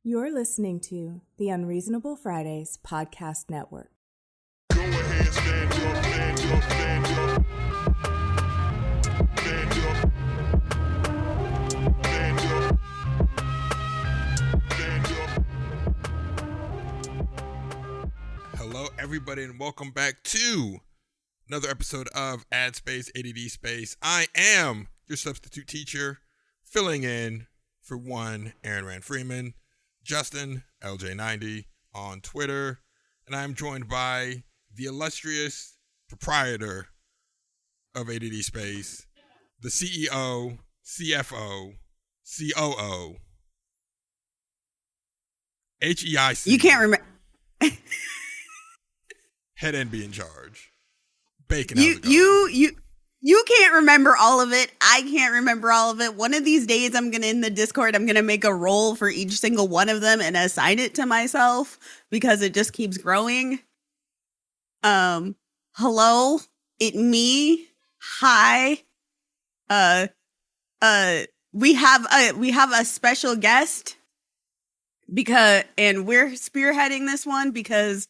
You're listening to the Unreasonable Fridays Podcast Network. Go ahead, stand up, stand up, stand up. Stand up. Stand up. Stand up. Hello, everybody, and welcome back to another episode of AddSpace, ADD Space. I am your substitute teacher, filling in for one Aaron Rand Freeman, Justin, LJ90 on Twitter, and I'm joined by the illustrious proprietor of ADD Space, the CEO, CFO, COO, HEIC. You can't remember. Head NB in charge. Bacon. How's it going? You can't remember all of it. I can't remember all of it. One of these days, I'm gonna in the Discord. I'm gonna make a role for each single one of them and assign it to myself because it just keeps growing. Hello, it me. Hi. We have a special guest and we're spearheading this one because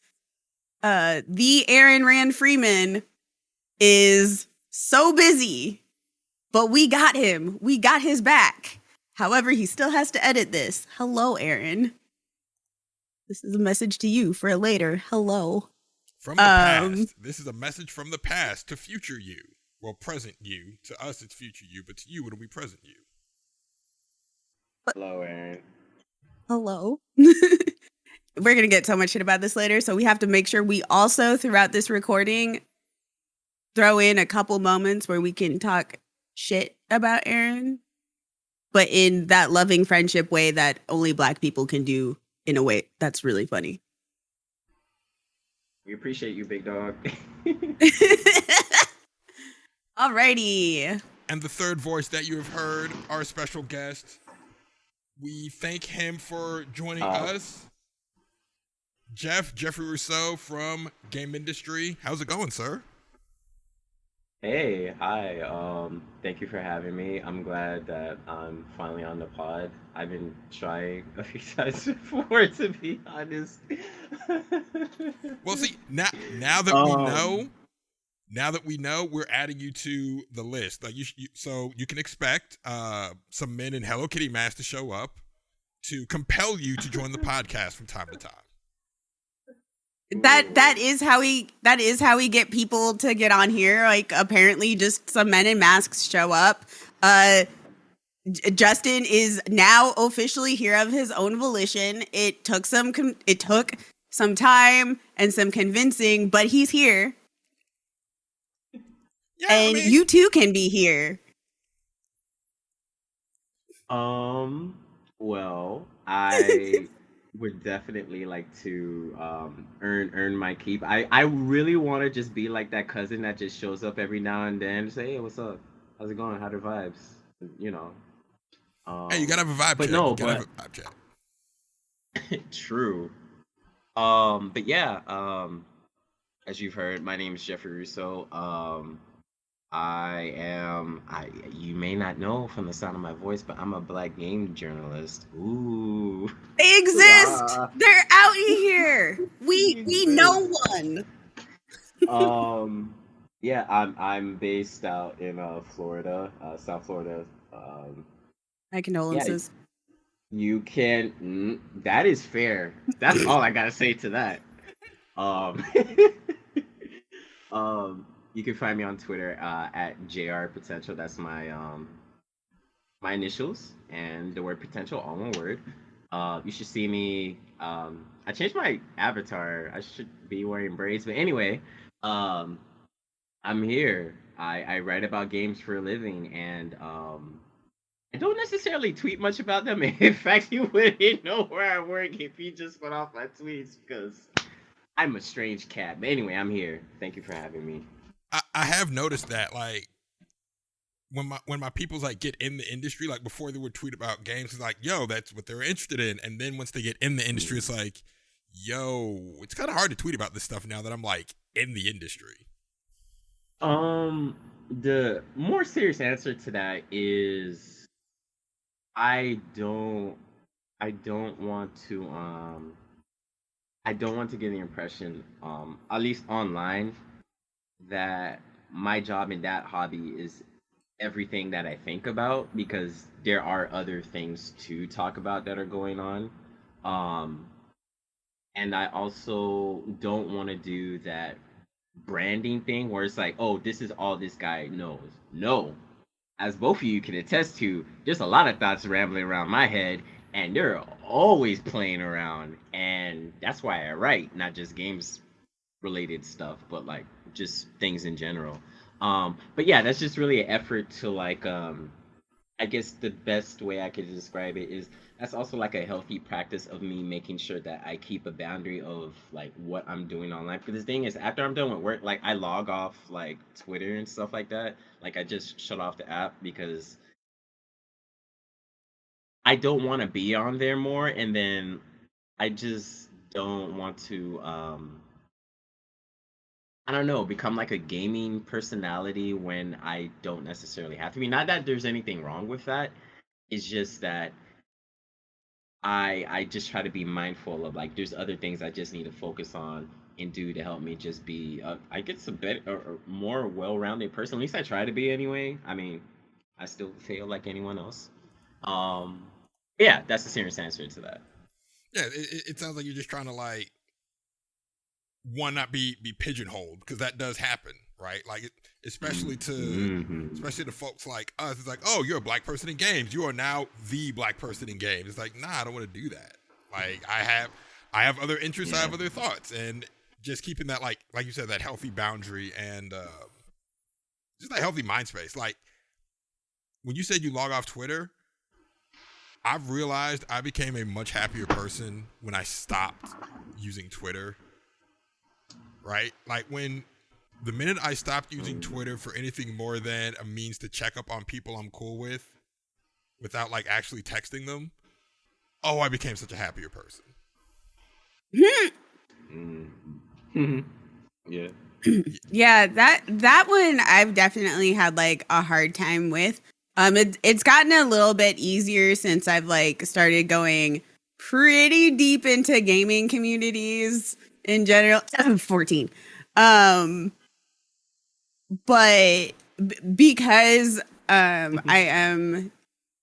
the Aaron Rand Freeman is so busy, but we got him. We got his back. However, he still has to edit this. Hello, Aaron. This is a message to you for later. Hello. From the past. This is a message from the past to future you. Well, present you. To us, it's future you, but to you, it'll be present you. Hello, Aaron. Hello. We're going to get so much shit about this later, so we have to make sure we also, throughout this recording, throw in a couple moments where we can talk shit about Aaron, but in that loving friendship way that only Black people can do in a way that's really funny. We appreciate you, big dog. Alrighty. And the third voice that you have heard, our special guest, we thank him for joining us. Jeffrey Rousseau from Game Industry. How's it going, sir? Hey, hi. Thank you for having me. I'm glad that I'm finally on the pod. I've been trying a few times before, to be honest. Well, see, now that we know, we're adding you to the list. Like so you can expect some men in Hello Kitty masks to show up to compel you to join the podcast from time to time. That is how we get people to get on here. Like, apparently just some men in masks show up. Justin is now officially here of his own volition. It took some time and some convincing, but he's here. Yeah, and you too can be here. Well, I would definitely like to earn my keep. I really want to just be like that cousin that just shows up every now and then and say, hey, what's up? How's it going? How the vibes? You know. Hey, you gotta have a vibe check. No, you gotta have a vibe check. True. But yeah, as you've heard, my name is Jeffrey Rousseau. You may not know from the sound of my voice, but I'm a Black game journalist. Ooh. They exist. They're out here. We know one. Yeah, I'm based out in Florida, South Florida. My condolences. Yeah, you can. That is fair. That's all I gotta say to that. You can find me on Twitter at JR Potential. That's my my initials and the word potential, all one word. You should see me. I changed my avatar. I should be wearing braids, but anyway, I'm here. I write about games for a living, and I don't necessarily tweet much about them. In fact, you wouldn't know where I work if you just went off my tweets because I'm a strange cat. But anyway, I'm here. Thank you for having me. I have noticed that, like, when my people's like get in the industry, like before they would tweet about games, it's like, yo, that's what they're interested in. And then once they get in the industry, it's like, yo, it's kind of hard to tweet about this stuff now that I'm like in the industry. The more serious answer to that is I don't I don't want to I don't want to give the impression, at least online, that my job in that hobby is everything that I think about, because there are other things to talk about that are going on. Um, and I also don't want to do that branding thing where it's like, oh, this is all this guy knows. No, as both of you can attest to, there's a lot of thoughts rambling around my head, and they're always playing around. And that's why I write, not just games related stuff, but like just things in general. But yeah, that's just really an effort to like I guess the best way I could describe it is that's also like a healthy practice of me making sure that I keep a boundary of like what I'm doing online. Because the thing is, after I'm done with work, like I log off like Twitter and stuff like that. Like I just shut off the app because I don't want to be on there more, and then I just don't want to I don't know, become like a gaming personality when I don't necessarily have to be. Not that there's anything wrong with that. It's just that I just try to be mindful of like there's other things I just need to focus on and do to help me just be I guess a better or more well-rounded person. At least I try to be anyway. I mean, I still fail like anyone else. Um yeah, that's the serious answer to that. Yeah, it sounds like you're just trying to like one not be pigeonholed, because that does happen, right? Like especially to Mm-hmm. especially to folks like us. It's like, oh, you're a black person in games. You are now the black person in games. It's like, nah, I don't want to do that. Like I have other interests. I Yeah. have other thoughts, and just keeping that like you said, that healthy boundary and just that healthy mind space. Like when you said you log off Twitter, I've realized I became a much happier person when I stopped using Twitter. Right? Like when the minute I stopped using Twitter for anything more than a means to check up on people I'm cool with without like actually texting them, oh, I became such a happier person. Mm-hmm. Yeah. Yeah, that one I've definitely had like a hard time with. It's gotten a little bit easier since I've like started going pretty deep into gaming communities in general. 14. But because I am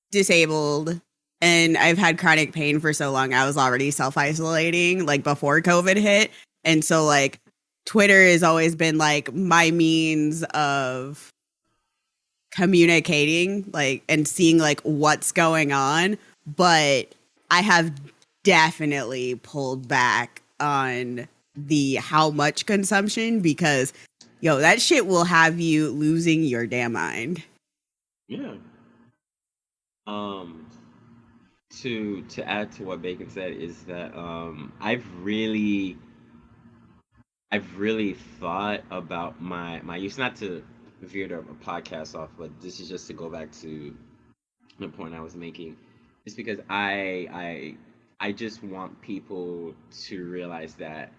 disabled and I've had chronic pain for so long, I was already self-isolating like before COVID hit. And so like Twitter has always been like my means of communicating like and seeing like what's going on. But I have definitely pulled back on the how much consumption, because that shit will have you losing your damn mind. Yeah. Um, to add to what Bacon said is that I've really thought about my use, not to veer the podcast off, but this is just to go back to the point I was making. It's because I just want people to realize that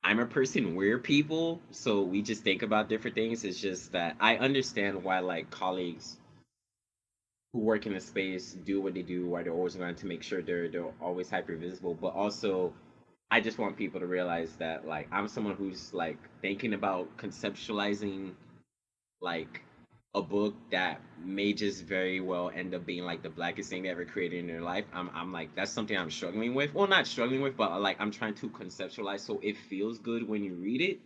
I'm a person, we're people, so we just think about different things. It's just that I understand why like colleagues who work in the space do what they do, why they're always trying to make sure they're always hyper visible. But also, I just want people to realize that like I'm someone who's like thinking about conceptualizing like a book that may just very well end up being like the blackest thing they ever created in their life. I'm like, that's something I'm struggling with. Well, not struggling with, but like I'm trying to conceptualize so it feels good when you read it.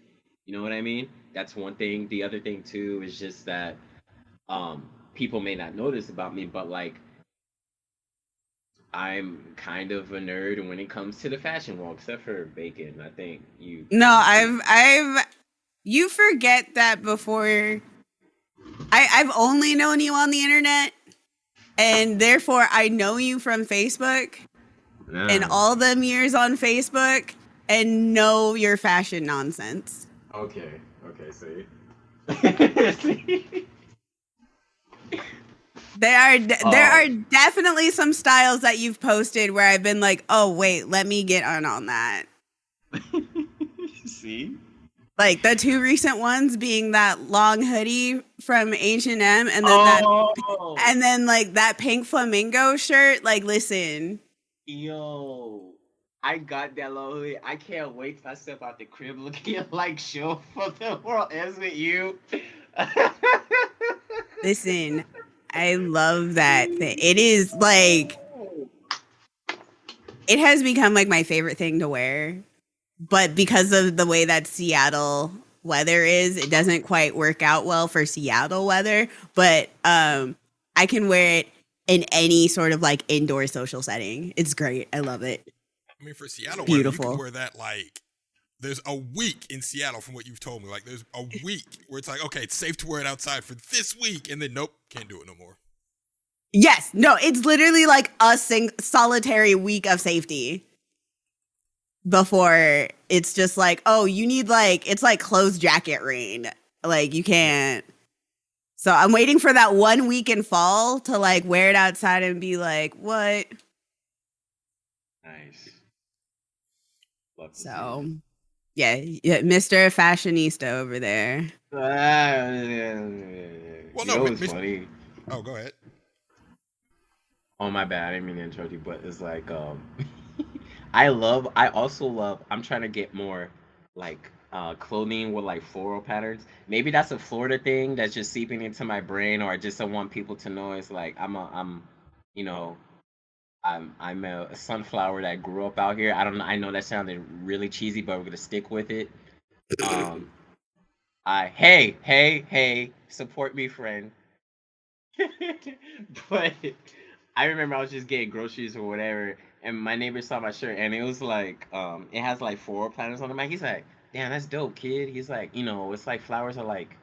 You know what I mean? That's one thing. The other thing too is just that people may not know this about me, but like I'm kind of a nerd when it comes to the fashion world, except for Bacon. I think you. No, I've you forget that before. I've only known you on the internet, and therefore I know you from Facebook and all them years on Facebook and know your fashion nonsense. Okay, see. There are definitely some styles that you've posted where I've been like, oh wait, let me get on that. See? Like the two recent ones being that long hoodie from H&M and then and then like that pink flamingo shirt. Like, listen, Yo, I got that lonely. I can't wait till I step out the crib looking like show for the world ends with you. Listen, I love that thing. It is like it has become like my favorite thing to wear, but because of the way that Seattle weather is, it doesn't quite work out well for Seattle weather. But I can wear it in any sort of like indoor social setting. It's great. I love it. I mean, for Seattle weather, you Beautiful. can wear that like. There's a week in Seattle, from what you've told me. Like, there's a week where it's like, okay, it's safe to wear it outside for this week, and then nope, can't do it no more. Yes, no, it's literally like a solitary week of safety before it's just like, oh, you need like, it's like closed jacket rain. Like, you can't. So I'm waiting for that 1 week in fall to like wear it outside and be like, what? Nice. Love to see So, yeah, Mr. Fashionista over there. it. Well, You no, know what's funny? Oh, go ahead. Oh my bad, I didn't mean to interrupt you, but it's like I also love, I'm trying to get more like clothing with like floral patterns. Maybe that's a Florida thing that's just seeping into my brain, or I just don't want people to know it's like you know, I'm a sunflower that grew up out here. I don't know, I know that sounded really cheesy, but we're gonna stick with it. Hey, support me, friend. But I remember I was just getting groceries or whatever, and my neighbor saw my shirt, and it was like, it has like floral patterns on the back. He's like, "Damn, that's dope, kid." He's like, it's like flowers are like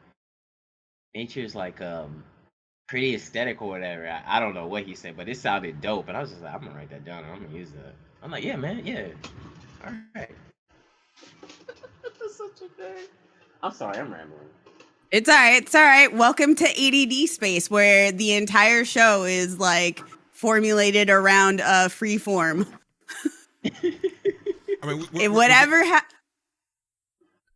nature's like pretty aesthetic or whatever. I don't know what he said, but it sounded dope, and I was just like, I'm gonna write that down and I'm gonna use that. I'm like, yeah, man, yeah, all right. That's such a thing. I'm sorry, I'm rambling. It's all right. It's all right. Welcome to ADD Space, where the entire show is like formulated around free form. I mean, Whatever.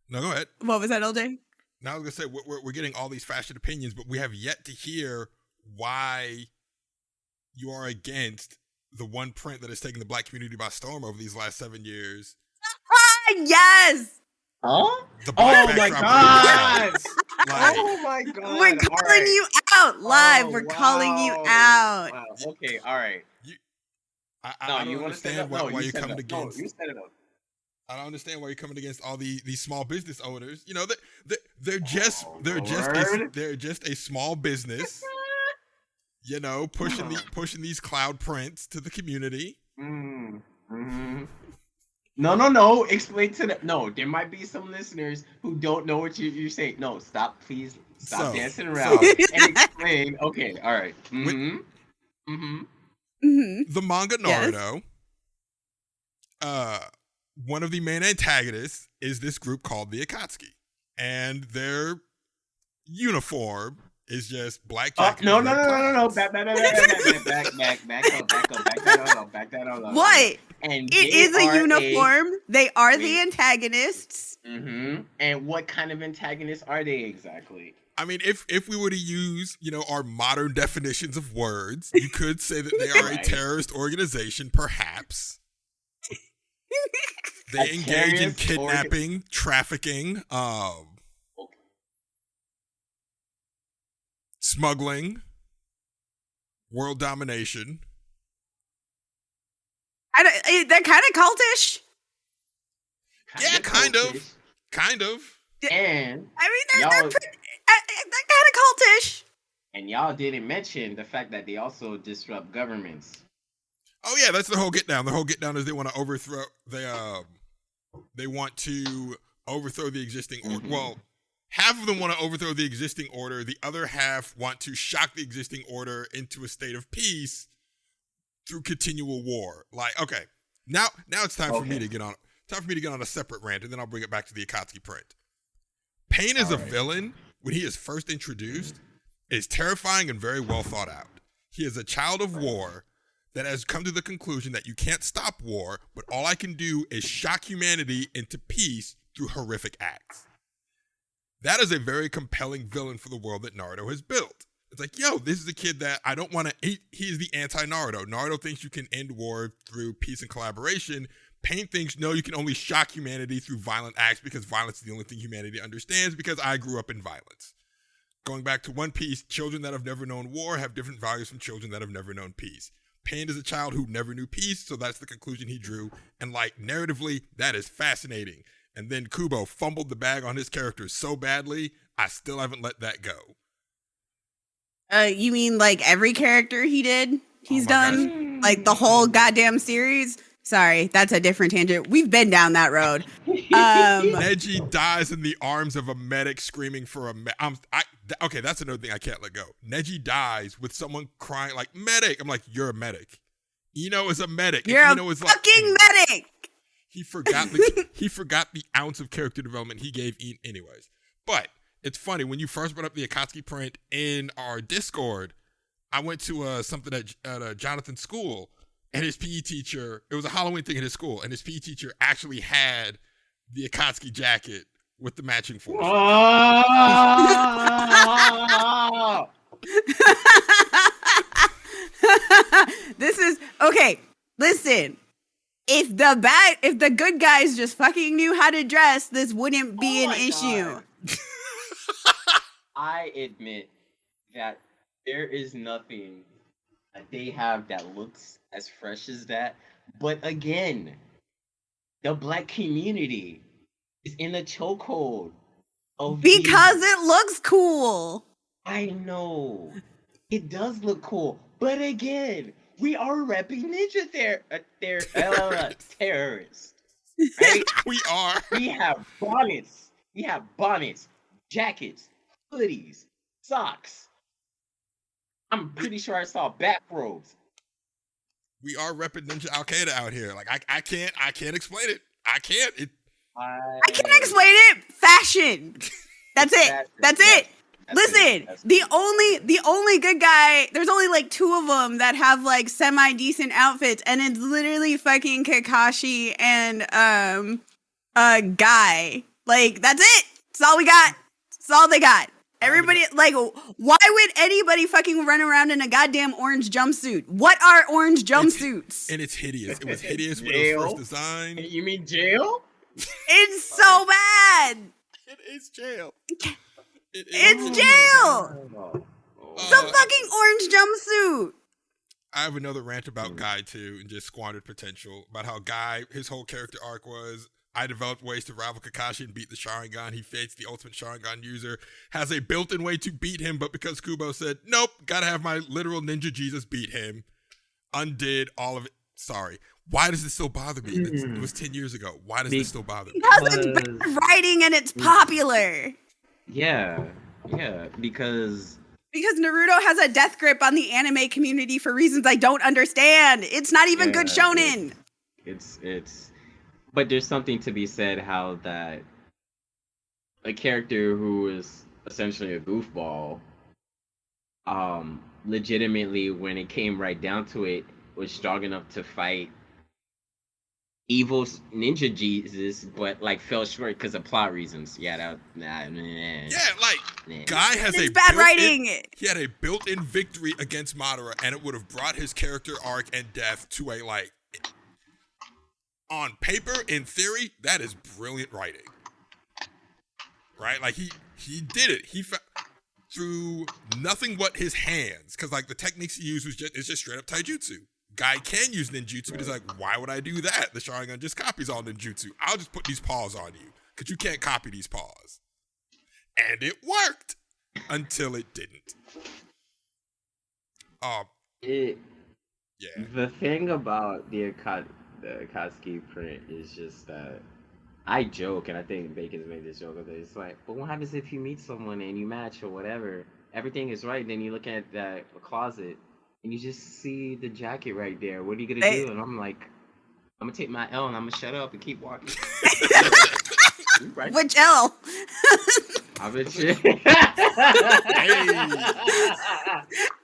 No, go ahead. What was that, LJ? Now I was gonna say we're getting all these fashion opinions, but we have yet to hear why you are against the one print that has taken the Black community by storm over these last 7 years. Yes. Huh? The Oh Black my backdrop god! Like, Oh my god! We're calling you out live. We're calling you out. Wow. Okay. All right. I don't understand why you're coming against. You set it up. I don't understand why you're coming against all these small business owners. You know, they're just a small business. You know, pushing these cloud prints to the community. Mm-hmm. No. Explain to them. No, there might be some listeners who don't know what you're saying. No, stop, please. Stop dancing around and explain. Okay, all right. The manga Naruto. Yes. One of the main antagonists is this group called the Akatsuki, and their uniform is just black jacket. No. Back that up. What? And it is a uniform. They are the antagonists. Mm-hmm. And what kind of antagonists are they exactly? I mean, if we were to use, our modern definitions of words, you could say that they are a terrorist organization, perhaps. They engage in kidnapping, trafficking, smuggling, world domination. They're kind of cultish. Yeah, kind of. And I mean, they're kind of cultish. And y'all didn't mention the fact that they also disrupt governments. Oh yeah, that's the whole get down. The whole get down is they want to overthrow. They want to overthrow the existing order. Well, half of them want to overthrow the existing order. The other half want to shock the existing order into a state of peace through continual war. Like, okay, now it's time for me to get on. Time for me to get on a separate rant, and then I'll bring it back to the Akatsuki print. Pain as a villain, when he is first introduced, is terrifying and very well thought out. He is a child of war that has come to the conclusion that you can't stop war, but all I can do is shock humanity into peace through horrific acts. That is a very compelling villain for the world that Naruto has built. It's like, yo, this is a kid that I don't want to. He's the anti-Naruto. Naruto thinks you can end war through peace and collaboration. Pain thinks, no, you can only shock humanity through violent acts because violence is the only thing humanity understands because I grew up in violence. Going back to One Piece, children that have never known war have different values from children that have never known peace. Pain is a child who never knew peace, so that's the conclusion he drew. And like, narratively, that is fascinating. And then Kubo fumbled the bag on his character so badly, I still haven't let that go. You mean like every character he's done? gosh. Like the whole goddamn series? Sorry, that's a different tangent. We've been down that road. Neji dies in the arms of a medic screaming for a okay, that's another thing I can't let go. Neji dies with someone crying like, medic. I'm like, you're a medic. Ino is a medic. You're Ino a is fucking medic! He forgot the ounce of character development he gave Ian anyways. But it's funny, when you first brought up the Akatsuki print in our Discord, I went to something at Jonathan's school, and his PE teacher, it was a Halloween thing at his school, and his PE teacher actually had the Akatsuki jacket with the matching force. Oh! This is okay. Listen, if the good guys just fucking knew how to dress, this wouldn't be an issue. I admit that there is nothing that they have that looks as fresh as that. But again, the black community is in a chokehold. Because it looks cool. I know. It does look cool. But again, we are repping ninja terrorists. Right? We are. We have bonnets. Jackets, hoodies, socks. I'm pretty sure I saw bathrobes. We are repping Ninja Al Qaeda out here. Like I can't explain it. I can't. I can't explain it. Fashion. That's it. Fashion. That's Yeah. it. Listen, the only good guy, there's only like two of them that have like semi-decent outfits, and it's literally fucking Kakashi and Guy. Like, that's it. That's all we got. That's all they got. Everybody, like, why would anybody fucking run around in a goddamn orange jumpsuit? What are orange jumpsuits? And it's hideous. It was hideous when it was first designed. You mean jail? It's so bad. It is jail. It's jail. Some fucking orange jumpsuit. I have another rant about Guy too, and just squandered potential about how Guy, his whole character arc was, I developed ways to rival Kakashi and beat the Sharingan. He fates the ultimate Sharingan user, has a built-in way to beat him, but because Kubo said, nope, gotta have my literal ninja Jesus beat him, undid all of it. Sorry. Why does this still bother me? It was 10 years ago. Why does this still bother me? Because it's bad writing and it's popular. Yeah, because Naruto has a death grip on the anime community for reasons I don't understand. It's not even good shonen. It's but there's something to be said how that a character who is essentially a goofball, legitimately, when it came right down to it, was strong enough to fight evil ninja Jesus, but like fell short because of plot reasons. Yeah, Guy has It's bad writing. He had a built-in victory against Madara, and it would have brought his character arc and death to a like. On paper, in theory, that is brilliant writing. Right? Like he did it. He through nothing but his hands, because like the techniques he used is just straight up taijutsu. Guy can use ninjutsu, but he's like, why would I do that? The Sharingan just copies all ninjutsu. I'll just put these paws on you, because you can't copy these paws. And it worked until it didn't. The thing about the Akatsuki print is just that I joke, and I think Bacon's made this joke of it. It's like, but what happens if you meet someone and you match or whatever? Everything is right, then you look at that closet and you just see the jacket right there. What are you gonna do? And I'm like, I'm gonna take my L and I'm gonna shut up and keep walking. Right? Which L? I'm a chick.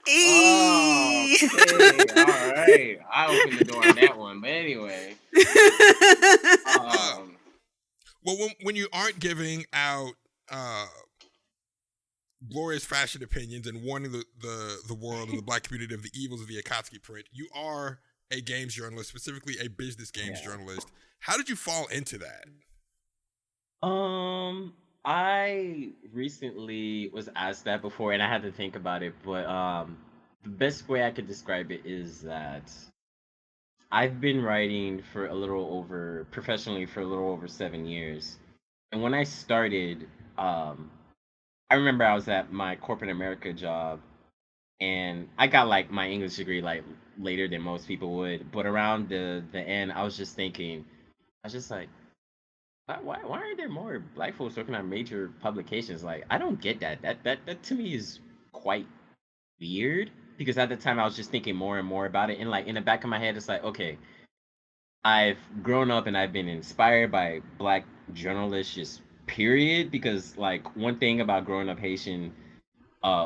Hey. Okay, all right. I opened the door on that one, but anyway. Well, when you aren't giving out glorious fashion opinions and warning the world and the black community of the evils of the Akatsuki print. You are a games journalist, specifically a business games journalist. How did you fall into that? I recently was asked that before, and I had to think about it. But the best way I could describe it is that I've been writing for professionally for a little over 7 years. And when I started, I remember I was at my corporate America job, and I got like my English degree like later than most people would. But around the end, I was just thinking, I was just like, why aren't there more black folks working on major publications? Like, I don't get that. That to me is quite weird, because at the time I was just thinking more and more about it, and like in the back of my head, it's like, okay, I've grown up and I've been inspired by black journalists, just period. Because like one thing about growing up Haitian,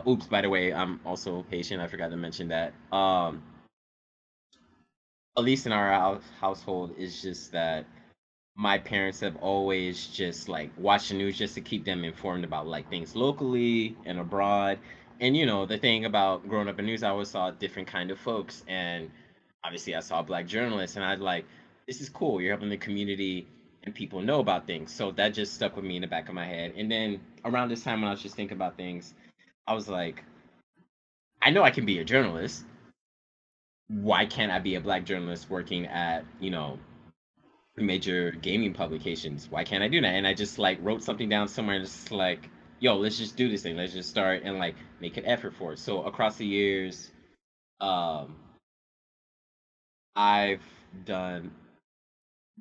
oops, by the way, I'm also Haitian. I forgot to mention that. At least in our household, is just that my parents have always just like watched the news just to keep them informed about like things locally and abroad. And the thing about growing up in news, I always saw different kind of folks, and obviously I saw black journalists, and I'd like, this is cool. You're helping the community and people know about things. So that just stuck with me in the back of my head. And then around this time when I was just thinking about things, I was like, I know I can be a journalist. Why can't I be a black journalist working at, major gaming publications? Why can't I do that? And I just like wrote something down somewhere, and just like, yo, let's just do this thing. Let's just start and like make an effort for it. So across the years, um, I've done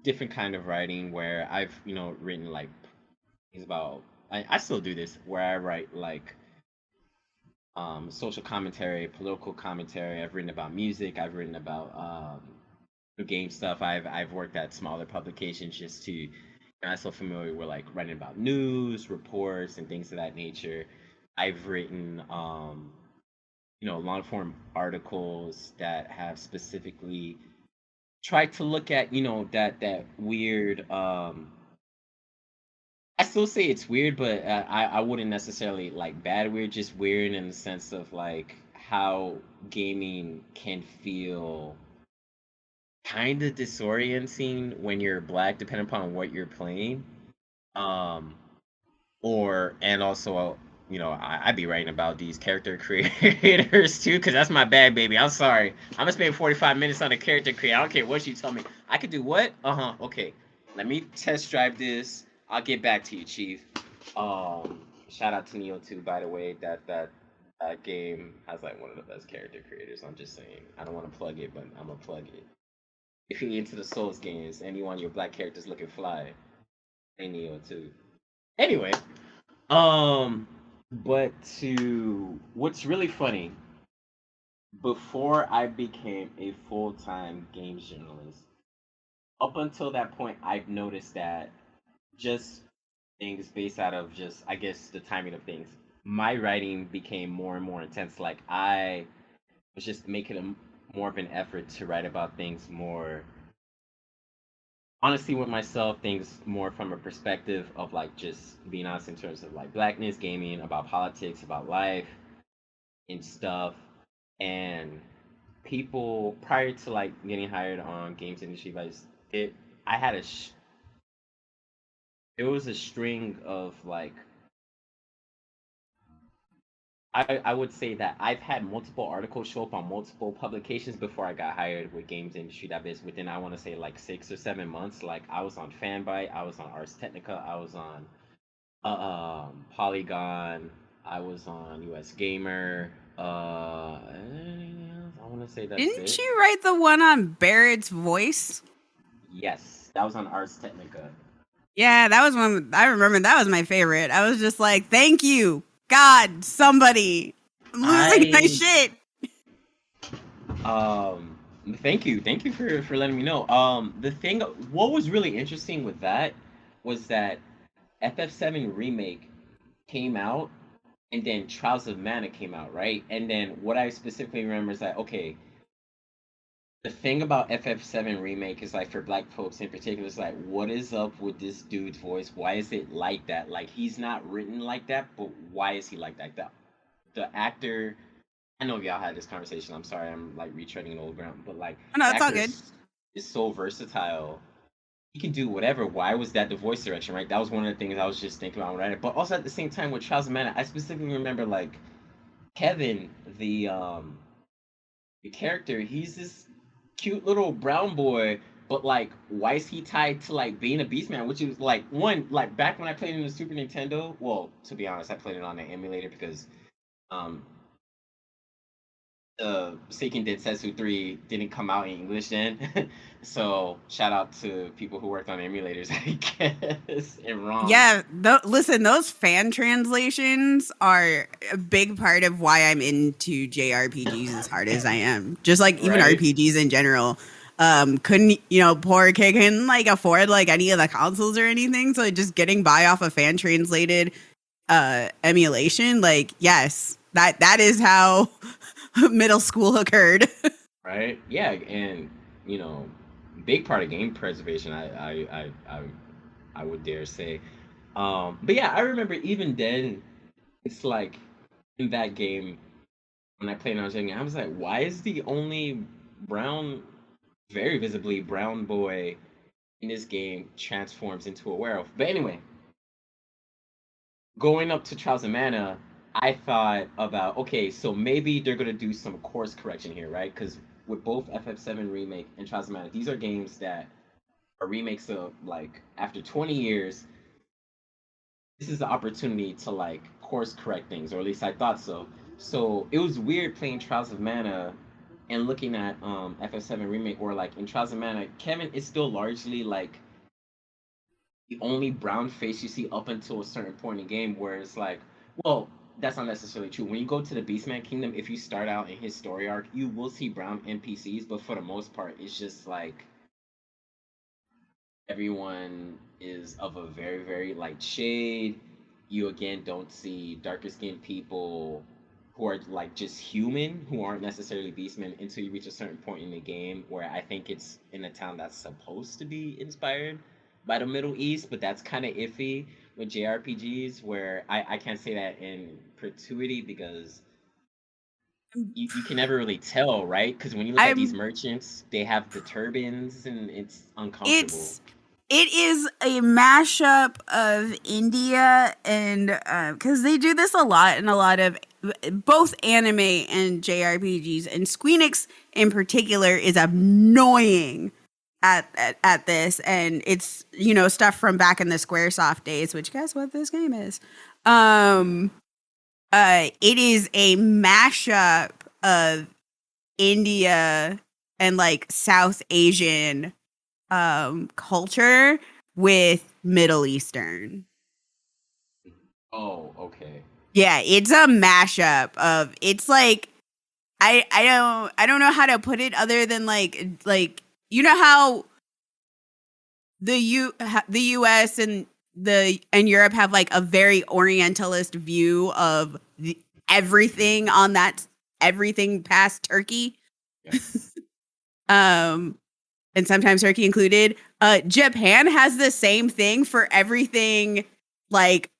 different kind of writing where I've, written like things about, I still do this, where I write like social commentary, political commentary. I've written about music. I've written about the game stuff. I've worked at smaller publications just to, I'm so familiar with like writing about news, reports, and things of that nature. I've written long form articles that have specifically tried to look at, that weird I still say it's weird, but I wouldn't necessarily like bad weird, just weird in the sense of like how gaming can feel kind of disorienting when you're black, depending upon what you're playing. Um, and also, I'd be writing about these character creators too, because that's my bag, baby. I'm sorry. I'm gonna spend 45 minutes on a character creator. I don't care what you tell me. I could do what? Okay. Let me test drive this. I'll get back to you, Chief. Shout out to Neo too, by the way. That game has like one of the best character creators. I'm just saying. I don't want to plug it, but I'm gonna plug it. If you're into the Souls games and you want your black characters looking fly, hey Neo too. Anyway, but to what's really funny, before I became a full-time games journalist, up until that point, I've noticed that just things based out of just, I guess, the timing of things, my writing became more and more intense. Like I was just making more of an effort to write about things more honestly with myself, things more from a perspective of like just being honest in terms of like blackness, gaming, about politics, about life and stuff. And people prior to like getting hired on games industry advice, it I had it was a string of like I would say that I've had multiple articles show up on multiple publications before I got hired with games industry database within, I want to say, like 6 or 7 months. Like I was on Fanbyte, I was on Ars Technica, I was on Polygon, I was on US Gamer. Anything else? I want to say that's Didn't it. you write the one on Barrett's voice? Yes, that was on Ars Technica. Yeah, that was one. I remember that was my favorite. I was just like, thank you, God, somebody. I'm losing my I shit. um thank you for letting me know. The thing, what was really interesting with that was that FF7 remake came out, and then Trials of Mana came out, right? And then what I specifically remember is that, okay, the thing about FF7 remake is like for black folks in particular, it's like, what is up with this dude's voice? Why is it like that? Like he's not written like that, but why is he like that? The actor, I know y'all had this conversation. I'm sorry, I'm like retreading old ground, but like Oh, no, the it's all actor good. is so versatile. He can do whatever. Why was that the voice direction, right? That was one of the things I was just thinking about right. But also at the same time with Charles Mann, I specifically remember like Kevin, the character, he's this cute little brown boy, but like, why is he tied to like being a Beastman? Which is like one like back when I played in the Super Nintendo. Well, to be honest, I played it on an emulator because um Seiken Densetsu 3 didn't come out in English then. So shout out to people who worked on emulators, I guess, and ROMs. Yeah, listen, those fan translations are a big part of why I'm into JRPGs as hard as I am. Just like even Right? RPGs in general. Couldn't, poor kid couldn't like afford like any of the consoles or anything. So just getting by off a fan translated emulation, like, yes, that is how middle school occurred. Right? Yeah, and you know, big part of game preservation. I would dare say. But yeah, I remember even then, it's like in that game when I played when I was younger, I was like, why is the only brown, very visibly brown boy in this game transforms into a werewolf? But anyway, going up to Trials of Mana, I thought about, okay, so maybe they're gonna do some course correction here, right? Because with both FF7 remake and Trials of Mana, these are games that are remakes of like after 20 years. This is the opportunity to like course correct things, or at least I thought so. So it was weird playing Trials of Mana and looking at FF7 remake, where like in Trials of Mana, Kevin is still largely like the only brown face you see up until a certain point in the game, where it's like, well, that's not necessarily true. When you go to the Beastman Kingdom, if you start out in his story arc, you will see brown NPCs, but for the most part, it's just like everyone is of a very, very light shade. You again don't see darker skinned people who are like just human, who aren't necessarily beastmen until you reach a certain point in the game where I think it's in a town that's supposed to be inspired by the Middle East, but that's kind of iffy with JRPGs where I can't say that in perpetuity because you can never really tell, right? Because when you look at these I'm merchants, they have the turbans and it's uncomfortable. it's it is a mashup of India and because they do this a lot in a lot of both anime and JRPGs, and Squeenix in particular is annoying at this, and it's stuff from back in the SquareSoft days, which guess what this game is. Um, it is a mashup of India and like South Asian culture with Middle Eastern. Oh, okay. Yeah, it's a mashup of it's like I don't know how to put it other than like how the US and Europe have like a very orientalist view of everything on that everything past Turkey. Yes. And sometimes Turkey included. Japan has the same thing for everything, like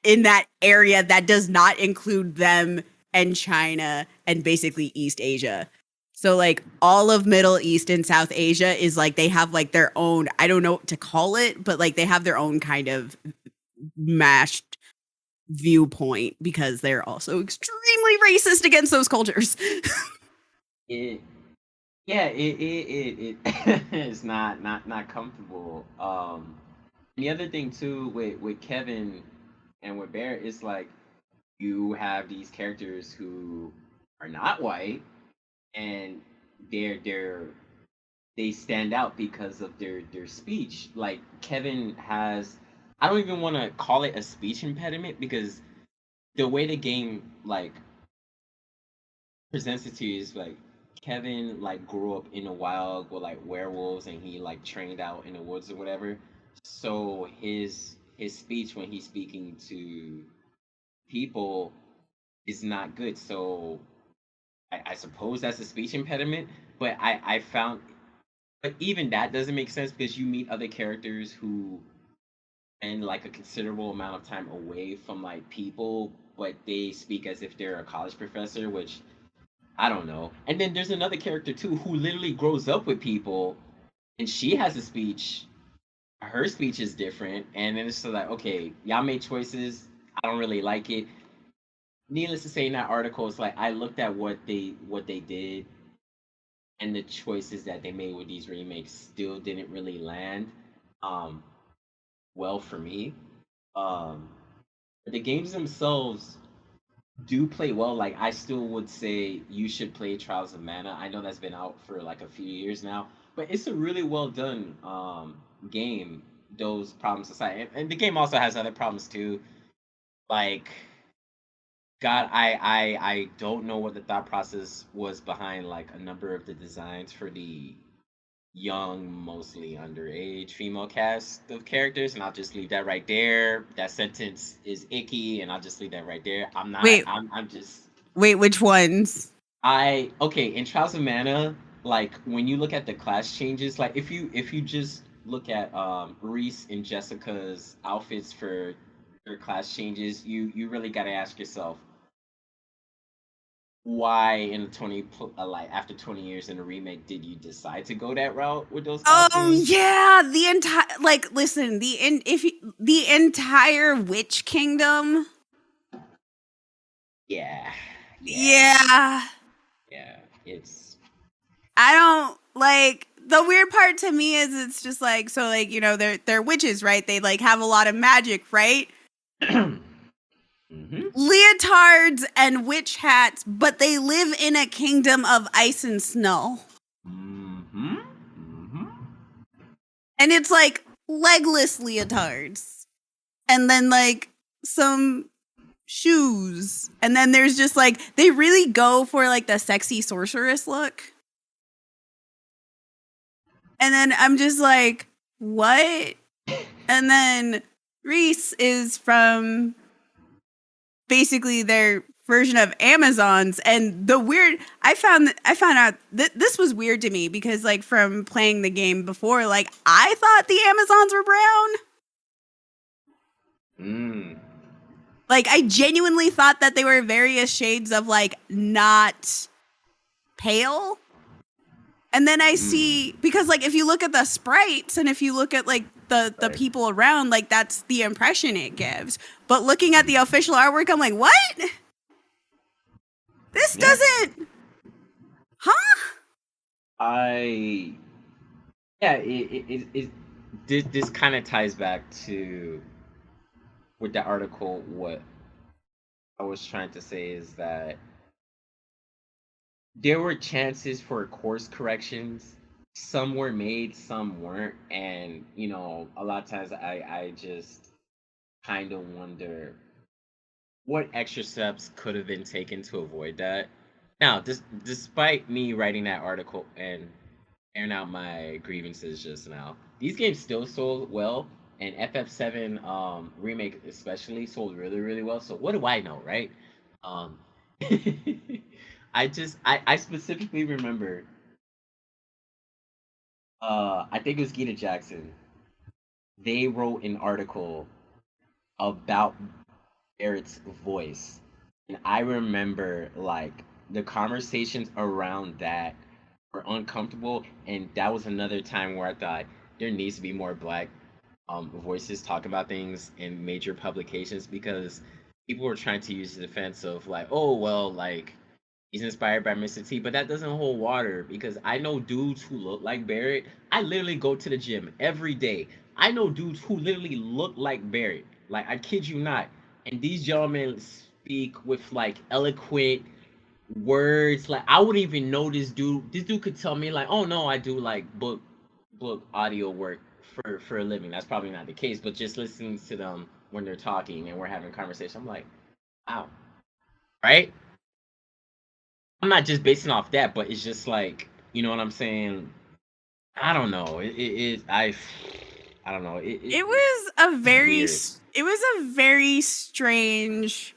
in that area that does not include them and China and basically East Asia. So like all of Middle East and South Asia is like they have like their own, I don't know what to call it, but like they have their own kind of mashed viewpoint because they're also extremely racist against those cultures. It yeah, it is not comfortable. The other thing too with Kevin and with Bear is like you have these characters who are not white and they're they stand out because of their speech. Like Kevin has, I don't even want to call it a speech impediment because the way the game like presents it to you is like Kevin like grew up in the wild with like werewolves and he like trained out in the woods or whatever. So his speech when he's speaking to people is not good. So I suppose that's a speech impediment. but I found, but even that doesn't make sense because you meet other characters who spend like a considerable amount of time away from like people, but they speak as if they're a college professor, which I don't know. And then there's another character too who literally grows up with people, and she has a speech. Her speech is different, and then it's just like, okay, y'all made choices. I don't really like it. Needless to say, in that article, it's like I looked at what they did, and the choices that they made with these remakes still didn't really land um, well for me. Um, the games themselves do play well. Like I still would say you should play Trials of Mana. I know that's been out for like a few years now, but it's a really well done game. Those problems aside, and the game also has other problems too. Like God, I don't know what the thought process was behind like a number of the designs for the young, mostly underage female cast of characters, and I'll just leave that right there. That sentence is icky, and I'll just leave that right there. I'm not. Wait, I'm just. wait, which ones? I okay in Trials of Mana. Like when you look at the class changes, like if you just look at Reese and Jessica's outfits for their class changes, you really got to ask yourself why in like after 20 years in a remake did you decide to go that route with those costumes? Yeah, the entire like listen, the entire Witch Kingdom. Yeah, Yeah. yeah. It's I don't like the weird part to me is it's just like so like they're witches, right? They like have a lot of magic, right? Leotards and witch hats, but they live in a kingdom of ice and snow. And it's like legless leotards. And then like some shoes. And then there's just like they really go for like the sexy sorceress look. And then I'm just like, what? And then Reese is from basically their version of Amazons, and the weird I found out that this was weird to me because like from playing the game before, like I thought the Amazons were brown. Like I genuinely thought that they were various shades of like not pale. And then I see, because like if you look at the sprites and if you look at like the people around, like that's the impression it gives. But looking at the official artwork, I'm like, what? This doesn't, huh? This kind of ties back to with the article. What I was trying to say is that there were chances for course corrections. Some were made, some weren't, and a lot of times I just kind of wonder what extra steps could have been taken to avoid that. Now, despite me writing that article and airing out my grievances just now, these games still sold well, and FF7 remake especially sold really really well. So what do I know, right? Um, I specifically remember I think it was Gita Jackson. They wrote an article about Barrett's voice. And I remember like the conversations around that were uncomfortable, and that was another time where I thought there needs to be more black voices talking about things in major publications because people were trying to use the defense of like, oh well, like he's inspired by Mr. T, but that doesn't hold water because I know dudes who look like Barrett. I literally go to the gym every day. I know dudes who literally look like Barrett. Like I kid you not. And these gentlemen speak with like eloquent words. Like I wouldn't even know this dude. This dude could tell me like, oh no, I do like book audio work for a living. That's probably not the case, but just listening to them when they're talking and we're having a conversation, I'm like, wow. Right? I'm not just basing off that, but it's just like, you know what I'm saying? I don't know. I don't know. It was a very, weird. it was a very strange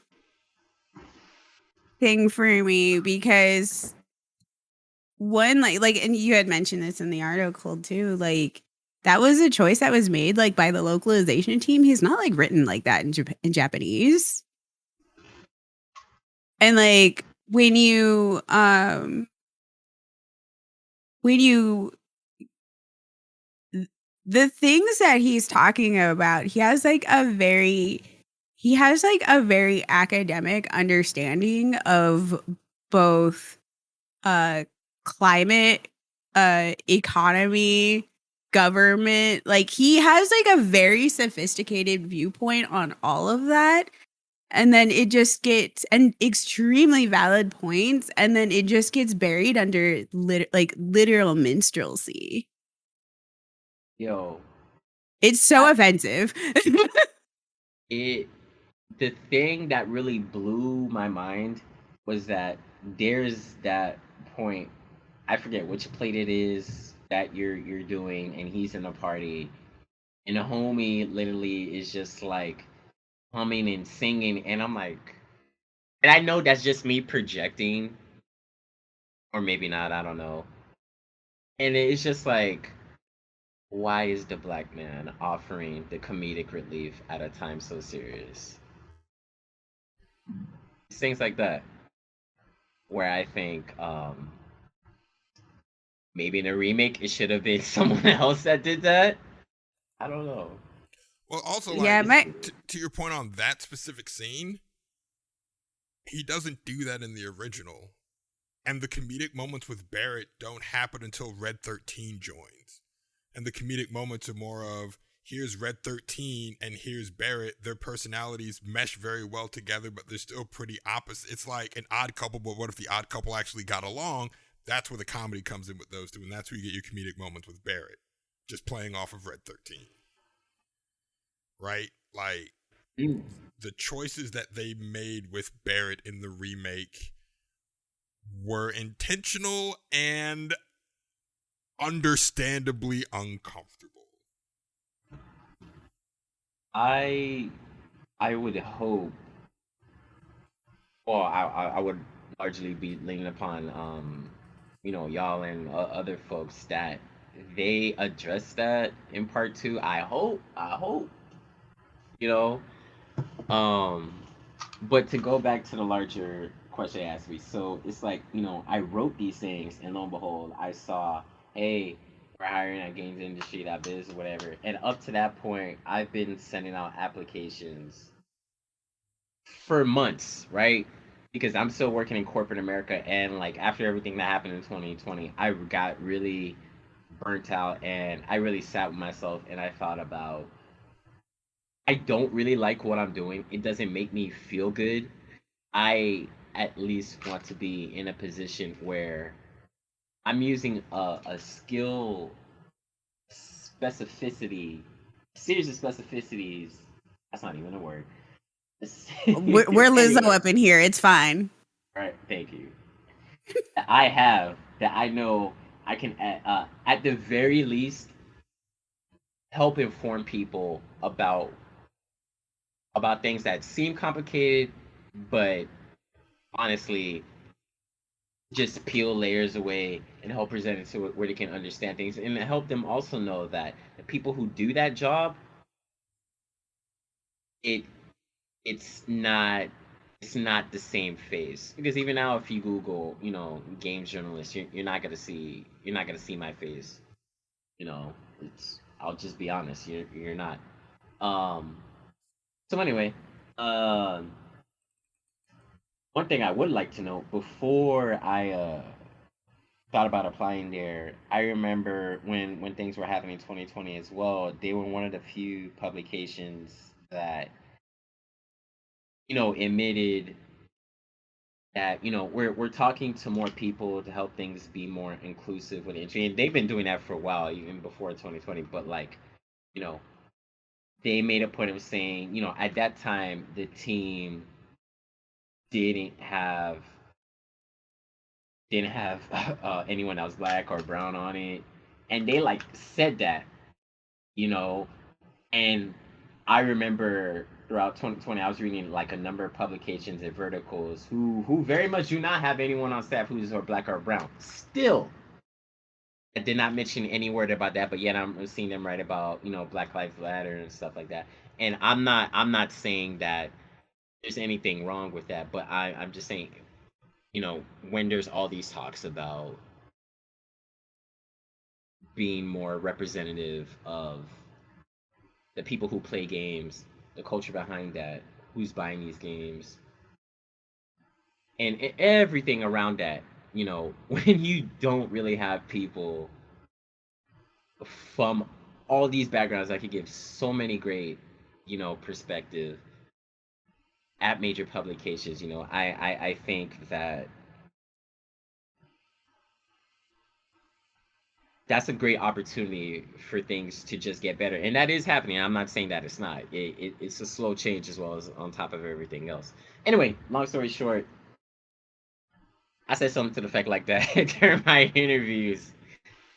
thing for me because one, like, and you had mentioned this in the article too, like, that was a choice that was made, like, by the localization team. He's not, like, written like that in Japanese. And, like, when you the things that he's talking about, he has, like, a very academic understanding of both climate, economy, government. Like, he has, like, a very sophisticated viewpoint on all of that. And then it just gets, and extremely valid points, and then it just gets buried under literal minstrelsy. Yo, It's so offensive. the thing that really blew my mind was that there's that point, I forget which plate it is that you're doing, and he's in a party, and the homie literally is just like humming and singing, and I'm like, and I know that's just me projecting, or maybe not, I don't know. And it's just like, why is the black man offering the comedic relief at a time so serious? Things like that, where I think maybe in a remake it should have been someone else that did that. I don't know. Well, also, like, Yeah, to your point on that specific scene, he doesn't do that in the original. And the comedic moments with Barrett don't happen until Red 13 joins. And the comedic moments are more of, here's Red 13 and here's Barrett. Their personalities mesh very well together, but they're still pretty opposite. It's like an odd couple, but what if the odd couple actually got along? That's where the comedy comes in with those two, and that's where you get your comedic moments with Barrett, just playing off of Red 13. Right? Like, the choices that they made with Barrett in the remake were intentional and understandably uncomfortable. I would hope, well, I would largely be leaning upon y'all and other folks that they address that in part 2. I hope, you know. But to go back to the larger question you asked me, so it's like, I wrote these things, and lo and behold, I saw, hey, we're hiring at games industry, that biz, whatever. And up to that point, I've been sending out applications for months, right? Because I'm still working in corporate America, and like after everything that happened in 2020, I got really burnt out, and I really sat with myself and I thought about, I don't really like what I'm doing. It doesn't make me feel good. I at least want to be in a position where I'm using a skill specificity, series of specificities. That's not even a word. we're Lizzo Anyway, up in here. It's fine. all right, thank you. That I have, that I know I can, at the very least, help inform people about things that seem complicated, but honestly just peel layers away and help present it to it where they can understand things, and help them also know that the people who do that job, it it's not the same face, because even now if you Google games journalist, you're not gonna see my face. It's, I'll just be honest, you're not. So anyway, one thing I would like to know before I thought about applying there, I remember when things were happening in 2020 as well, they were one of the few publications that admitted that we're talking to more people to help things be more inclusive with the industry, and they've been doing that for a while, even before 2020. But like, you know, they made a point of saying, at that time the team didn't have anyone that was black or brown on it, and they like said that, you know, and I remember throughout 2020, I was reading like a number of publications and verticals who very much do not have anyone on staff who's or black or brown. Still, I did not mention any word about that, but yet I'm seeing them write about Black Lives Matter and stuff like that. And I'm not saying that there's anything wrong with that, but I'm just saying, when there's all these talks about being more representative of the people who play games, the culture behind that, who's buying these games, and everything around that, when you don't really have people from all these backgrounds that could give so many great, perspective at major publications, I think that that's a great opportunity for things to just get better, and that is happening. I'm not saying that it's not. It's a slow change as well as on top of everything else. Anyway, long story short, I said something to the effect like that during my interviews,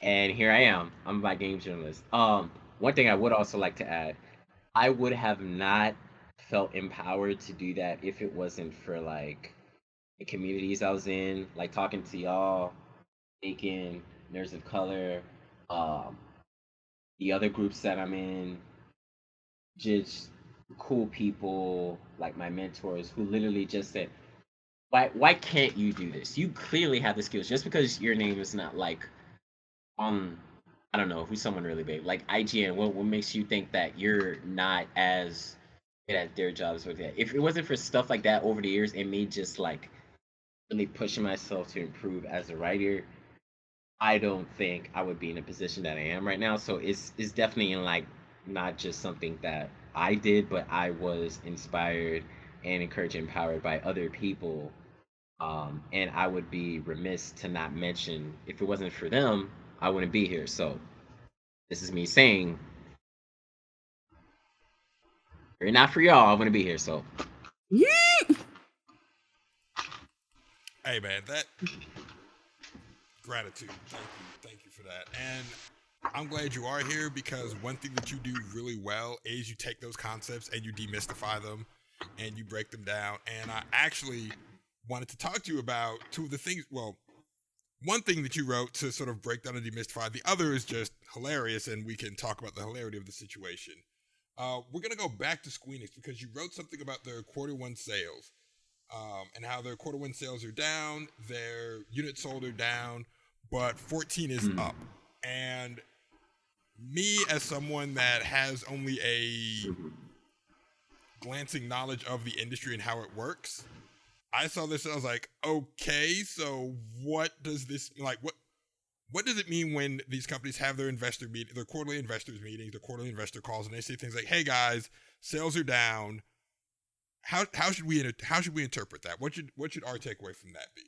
and here I am. I'm a Black game journalist. One thing I would also like to add, I would have not felt empowered to do that if it wasn't for like the communities I was in, like talking to y'all, Aiken, Nerds of Color, um, the other groups that I'm in, just cool people like my mentors who literally just said, why can't you do this? You clearly have the skills. Just because your name is not like um I don't know who's someone really big like IGN. What makes you think that you're not as good at their jobs with that? If it wasn't for stuff like that over the years, and me just like really pushing myself to improve as a writer, I don't think I would be in a position that I am right now. So it's definitely in like not just something that I did, but I was inspired and encouraged and empowered by other people. And I would be remiss to not mention if it wasn't for them, I wouldn't be here. So this is me saying, if it's not for y'all, I wouldn't be here. So Yeah. Hey man, that gratitude. Thank you for that. And I'm glad you are here because one thing that you do really well is you take those concepts and you demystify them and you break them down. And I actually wanted to talk to you about two of the things. Well, one thing that you wrote to sort of break down and demystify. The other is just hilarious, and we can talk about the hilarity of the situation. We're going to go back to Squeenix because you wrote something about their quarter one sales and how their quarter one sales are down, their units sold are down, but 14 is up. And me, as someone that has only a glancing knowledge of the industry and how it works, I saw this and I was like, okay, so what does this like? What does it mean when these companies have their investor meeting, their quarterly investors meetings, their quarterly investor calls, and they say things like, "Hey guys, sales are down." How should we interpret that? What should our takeaway from that be?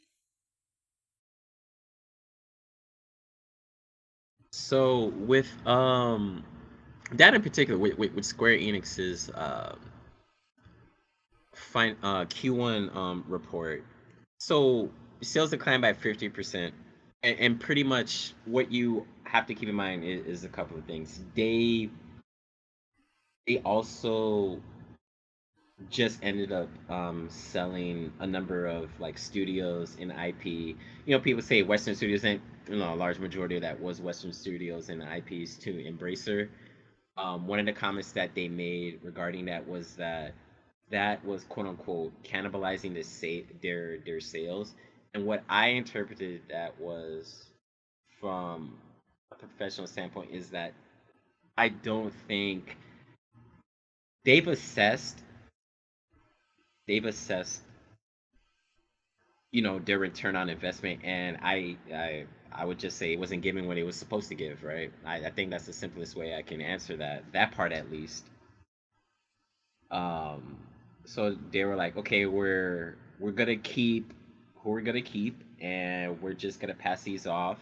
So with that in particular, with Square Enix's Q1 report, so sales declined by 50%, and pretty much what you have to keep in mind is a couple of things. They also just ended up selling a number of like studios and IP. People say Western studios, and a large majority of that was Western studios and IPs to Embracer. One of the comments that they made regarding that was that was quote unquote cannibalizing their sales. And what I interpreted that was from a professional standpoint is that I don't think they've assessed they've assessed their return on investment, and I would just say it wasn't giving what it was supposed to give, right? I think that's the simplest way I can answer that part at least. um so they were like, okay, we're gonna keep who we're gonna keep, and we're just gonna pass these off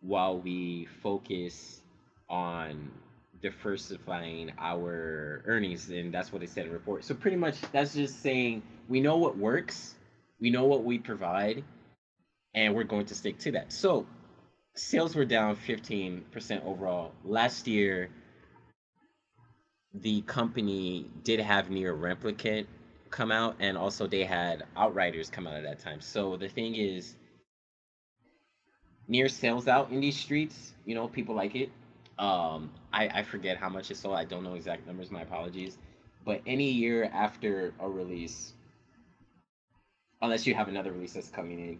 while we focus on diversifying our earnings. And that's what they said in the report. So pretty much that's just saying we know what works, we know what we provide, and we're going to stick to that. So sales were down 15% overall. Last year the company did have Near Replicant come out, and also they had Outriders come out at that time. So the thing is, Near sells out in these streets. You know, people like it. I forget how much it sold. I don't know exact numbers. My apologies. But any year after a release, unless you have another release that's coming in,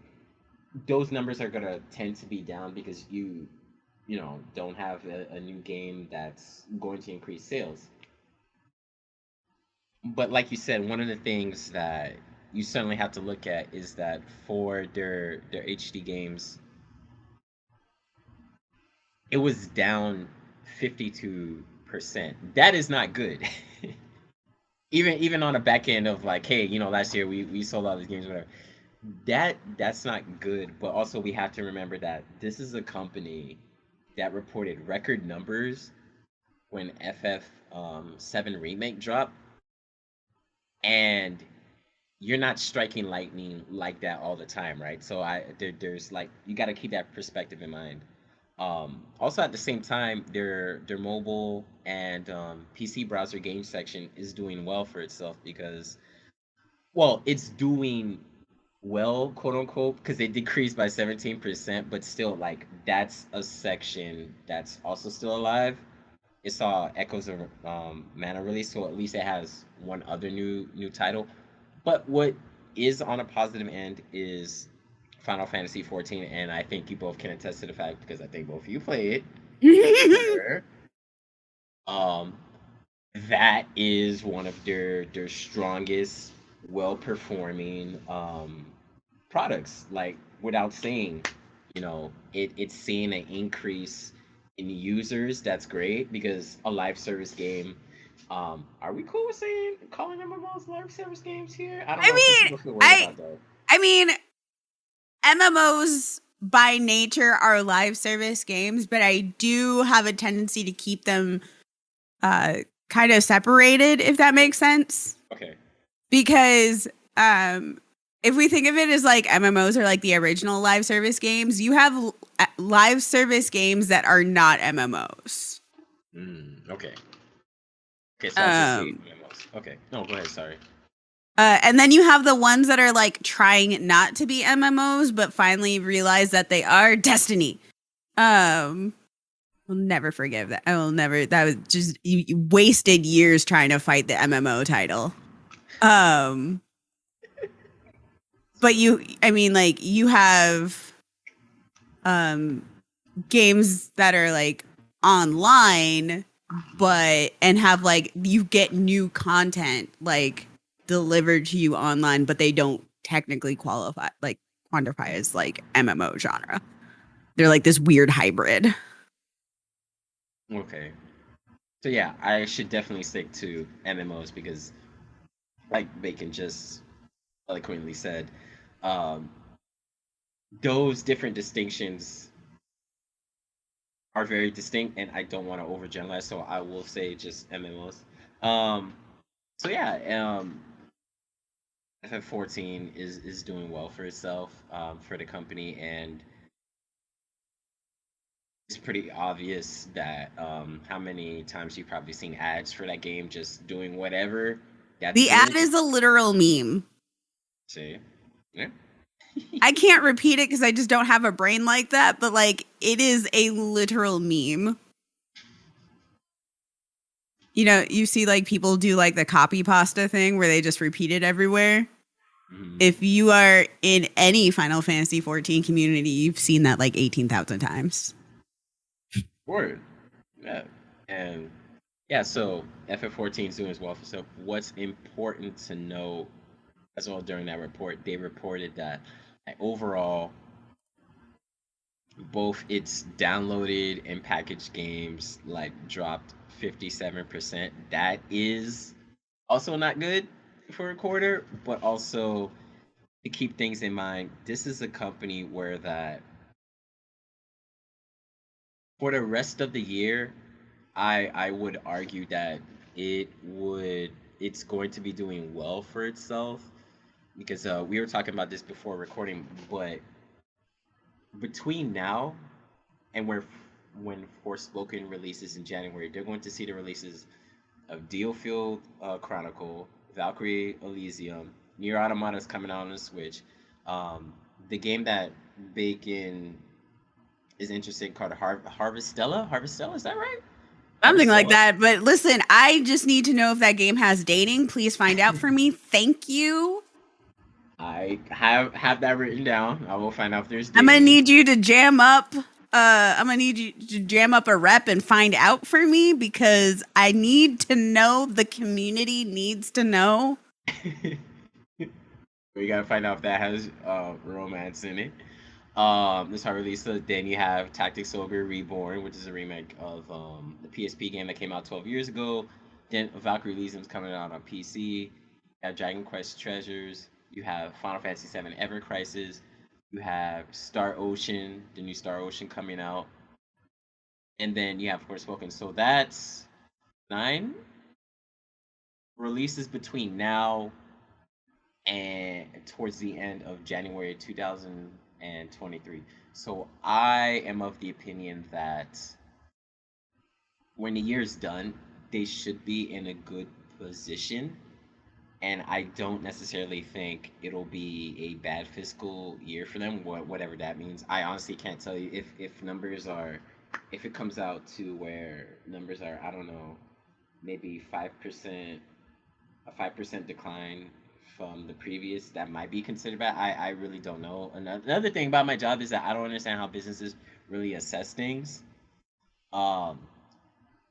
those numbers are gonna tend to be down because you know, don't have a new game that's going to increase sales. But like you said, one of the things that you certainly have to look at is that for their HD games, it was down 52%. That is not good. Even on a back end of like, hey, you know, last year we sold all these games, whatever. That's not good. But also we have to remember that this is a company that reported record numbers when FF7 remake dropped, and you're not striking lightning like that all the time, right? So there's like, you got to keep that perspective in mind. Also at the same time, their mobile and PC browser game section is doing well for itself because, well, it's doing well, quote unquote, because it decreased by 17%, but still, like, that's a section that's also still alive. It saw Echoes of Mana release, so at least it has one other new title. But what is on a positive end is Final Fantasy 14, and I think you both can attest to the fact because I think both of you play it. um, that is one of their strongest, well performing products. Like, without saying, you know, it's seeing an increase in users. That's great because a live service game. Are we cool with saying calling MMOs live service games here? I don't I know. Some mean, people feel worried about that. I mean, MMOs by nature are live service games, but I do have a tendency to keep them kind of separated, if that makes sense. Okay. Because if we think of it as like MMOs are like the original live service games, you have live service games that are not MMOs. Okay. Okay, so I should say MMOs. Okay. No, go ahead. Sorry. And then you have the ones that are like trying not to be MMOs, but finally realize that they are. Destiny. I'll never forgive that. I will never. That was just you wasted years trying to fight the MMO title. But I mean, like, you have games that are like online, and have like, you get new content like delivered to you online, but they don't technically quantify as like MMO genre. They're like this weird hybrid. Okay. So yeah, I should definitely stick to MMOs because, like Bacon just eloquently said, um, those different distinctions are very distinct, and I don't want to overgeneralize, so I will say just MMOs. So yeah, FF14 is doing well for itself, for the company, and it's pretty obvious that how many times you've probably seen ads for that game just doing whatever. The ad is a literal meme. See, yeah. I can't repeat it because I just don't have a brain like that, but like, it is a literal meme. You know, you see like people do like the copy pasta thing where they just repeat it everywhere. Mm-hmm. If you are in any Final Fantasy 14 community, you've seen that like 18,000 times. Word. Yeah. And yeah, so FF14 is doing as well. So what's important to know as well during that report, they reported that overall, both its downloaded and packaged games like dropped 57%. That is also not good for a quarter, but also to keep things in mind, this is a company where that for the rest of the year, I would argue that it's going to be doing well for itself because we were talking about this before recording, but between now and when Forspoken releases in January, they're going to see the releases of Diofield Chronicle, Valkyrie Elysium, Nier Automata is coming out on the Switch. The game that Bacon is interested in called Harvestella. Harvestella, is that right? Something like Harvestella. that. But listen, I just need to know if that game has dating. Please find out for me. Thank you. I have that written down. I will find out if there's I'm gonna dating. need you to jam up. I'm gonna need you to jam up a rep and find out for me because I need to know. The community needs to know. We gotta find out if that has romance in it. This hard release. Then you have Tactics Ogre Reborn, which is a remake of the PSP game that came out 12 years ago. Then Valkyrie Elysium's coming out on PC. You have Dragon Quest Treasures. You have Final Fantasy VII Ever Crisis. You have Star Ocean, the new Star Ocean coming out. And then you have Forspoken. So that's 9 releases between now and towards the end of January 2023. So I am of the opinion that when the year's done, they should be in a good position. And I don't necessarily think it'll be a bad fiscal year for them, whatever that means. I honestly can't tell you if numbers are, if it comes out to where numbers are, I don't know, maybe 5%, a 5% decline from the previous, that might be considered bad. I really don't know. Another thing about my job is that I don't understand how businesses really assess things.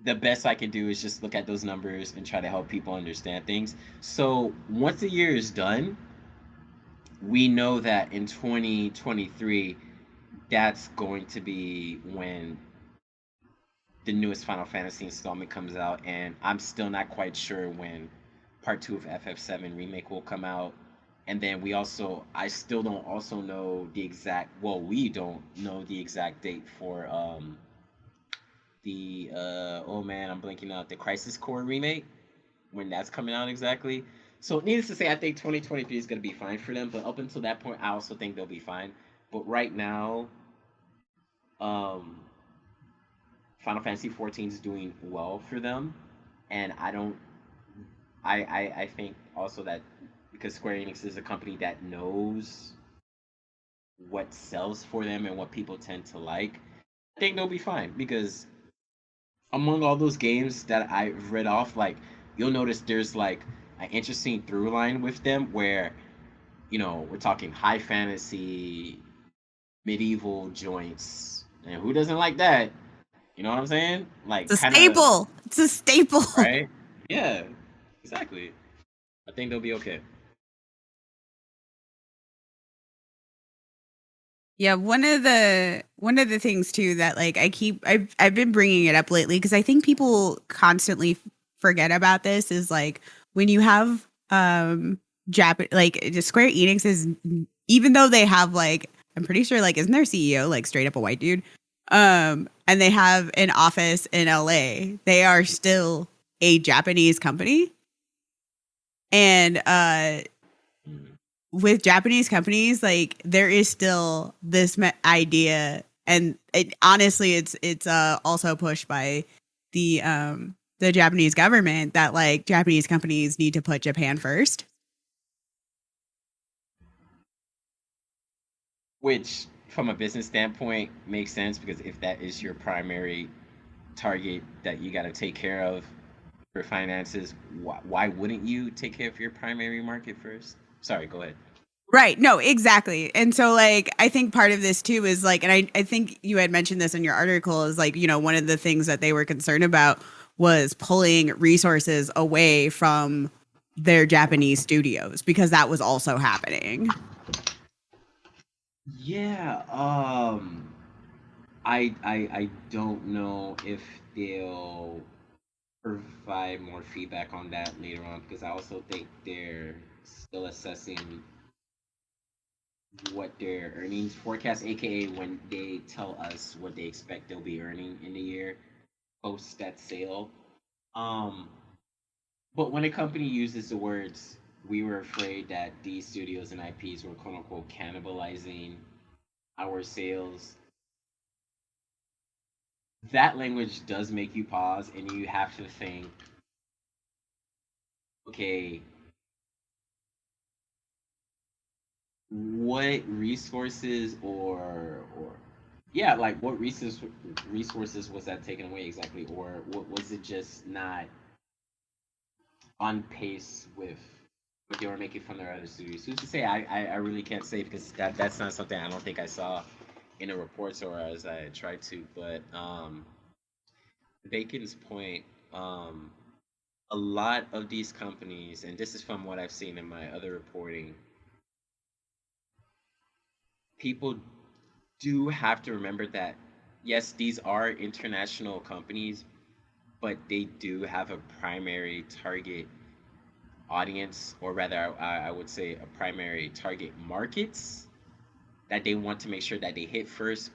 The best I can do is just look at those numbers and try to help people understand things. So once the year is done, we know that in 2023, that's going to be when the newest Final Fantasy installment comes out, and I'm still not quite sure when Part 2 of FF7 Remake will come out. And then I still don't also know the exact, well, we don't know the exact date for the oh man, I'm blanking out, the Crisis Core remake, when that's coming out exactly. So needless to say, I think 2023 is going to be fine for them, but up until that point I also think they'll be fine. But right now, um Final Fantasy 14 is doing well for them, and I think also that because Square Enix is a company that knows what sells for them and what people tend to like, I think they'll be fine. Because among all those games that I've read off, like, you'll notice there's like an interesting through line with them where, we're talking high fantasy, medieval joints, and who doesn't like that? You know what I'm saying? Like, It's a kind of, staple. It's a staple. right? Yeah, exactly. I think they'll be okay. Yeah, one of the things too that like I've been bringing it up lately because I think people constantly forget about this is like when you have just Square Enix is, even though they have like, I'm pretty sure like, isn't their CEO like straight up a white dude, and they have an office in LA, they are still a Japanese company. And with Japanese companies, like there is still this idea, and honestly, it's also pushed by the Japanese government that like Japanese companies need to put Japan first. Which, from a business standpoint, makes sense, because if that is your primary target that you got to take care of for finances, why wouldn't you take care of your primary market first? Sorry, go ahead. Right. No, exactly. And so like I think part of this too is like, and I think you had mentioned this in your article, is like, one of the things that they were concerned about was pulling resources away from their Japanese studios because that was also happening. Yeah, I don't know if they'll provide more feedback on that later on, because I also think they're still assessing what their earnings forecast, aka when they tell us what they expect they'll be earning in the year post that sale. Um, but when a company uses the words, "We were afraid that these studios and IPs were quote unquote cannibalizing our sales," that language does make you pause, and you have to think, okay, what resources or yeah, like what resources was that taken away exactly, or what was it just not on pace with what they were making from their other studios? Who's to say? I really can't say because that's not something I don't think I saw in the reports or as I tried to. But Bacon's point, a lot of these companies, and this is from what I've seen in my other reporting, people do have to remember that yes, these are international companies, but they do have a primary target audience, or rather, I would say a primary target markets that they want to make sure that they hit first,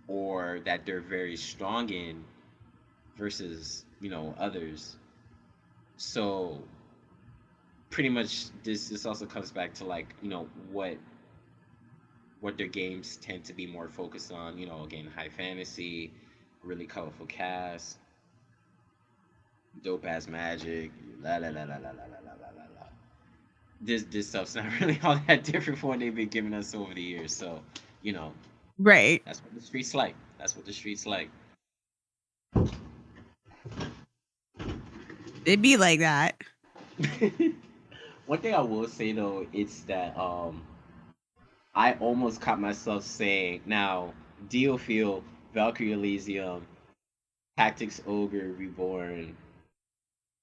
or that they're very strong in versus others. So pretty much this also comes back to like what their games tend to be more focused on. Again, high fantasy, really colorful cast, dope ass magic, la la la la la la la la la la la. This stuff's not really all that different from what they've been giving us over the years. So, you know, Right. that's what the streets like. That's what the streets like. It'd be like that. One thing I will say though, it's that I almost caught myself saying now Deofield, Valkyrie Elysium, Tactics Ogre Reborn,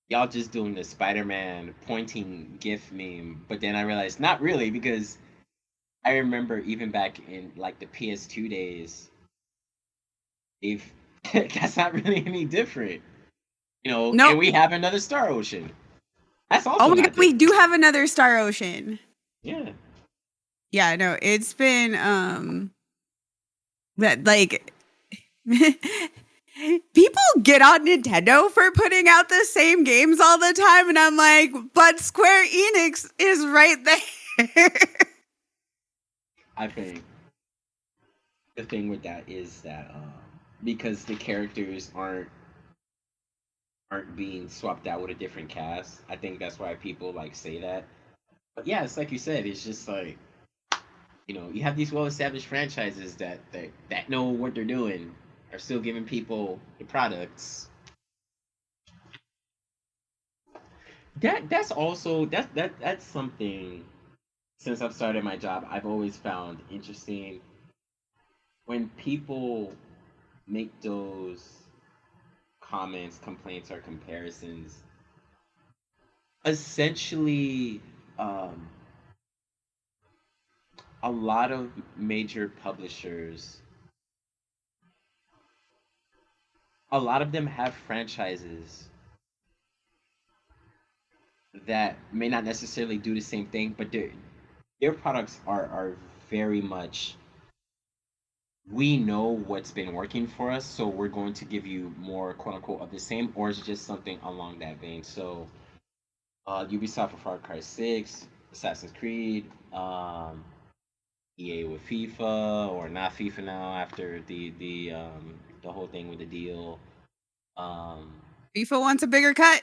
y'all just doing the Spider-Man pointing GIF meme, but then I realized not really because I remember even back in like the PS2 days, if that's not really any different, Nope. and we have another Star Ocean. That's Oh also my not god, we different. do have another Star Ocean. Yeah. Yeah, no, it's been that like people get on Nintendo for putting out the same games all the time, and I'm like, but Square Enix is right there. I think the thing with that is that because the characters aren't being swapped out with a different cast, I think that's why people like say that. But yeah, it's like you said, it's just like you have these well-established franchises that know what they're doing, are still giving people the products. That's also that's something. Since I've started my job, I've always found interesting when people make those comments, complaints, or comparisons. Essentially, um, a lot of major publishers, a lot of them have franchises that may not necessarily do the same thing, but their products are very much, we know what's been working for us, so we're going to give you more quote unquote of the same, or it's just something along that vein. So Ubisoft with Far Cry 6, Assassin's Creed, EA with FIFA, or not FIFA now after the whole thing with the deal. Um, FIFA wants a bigger cut.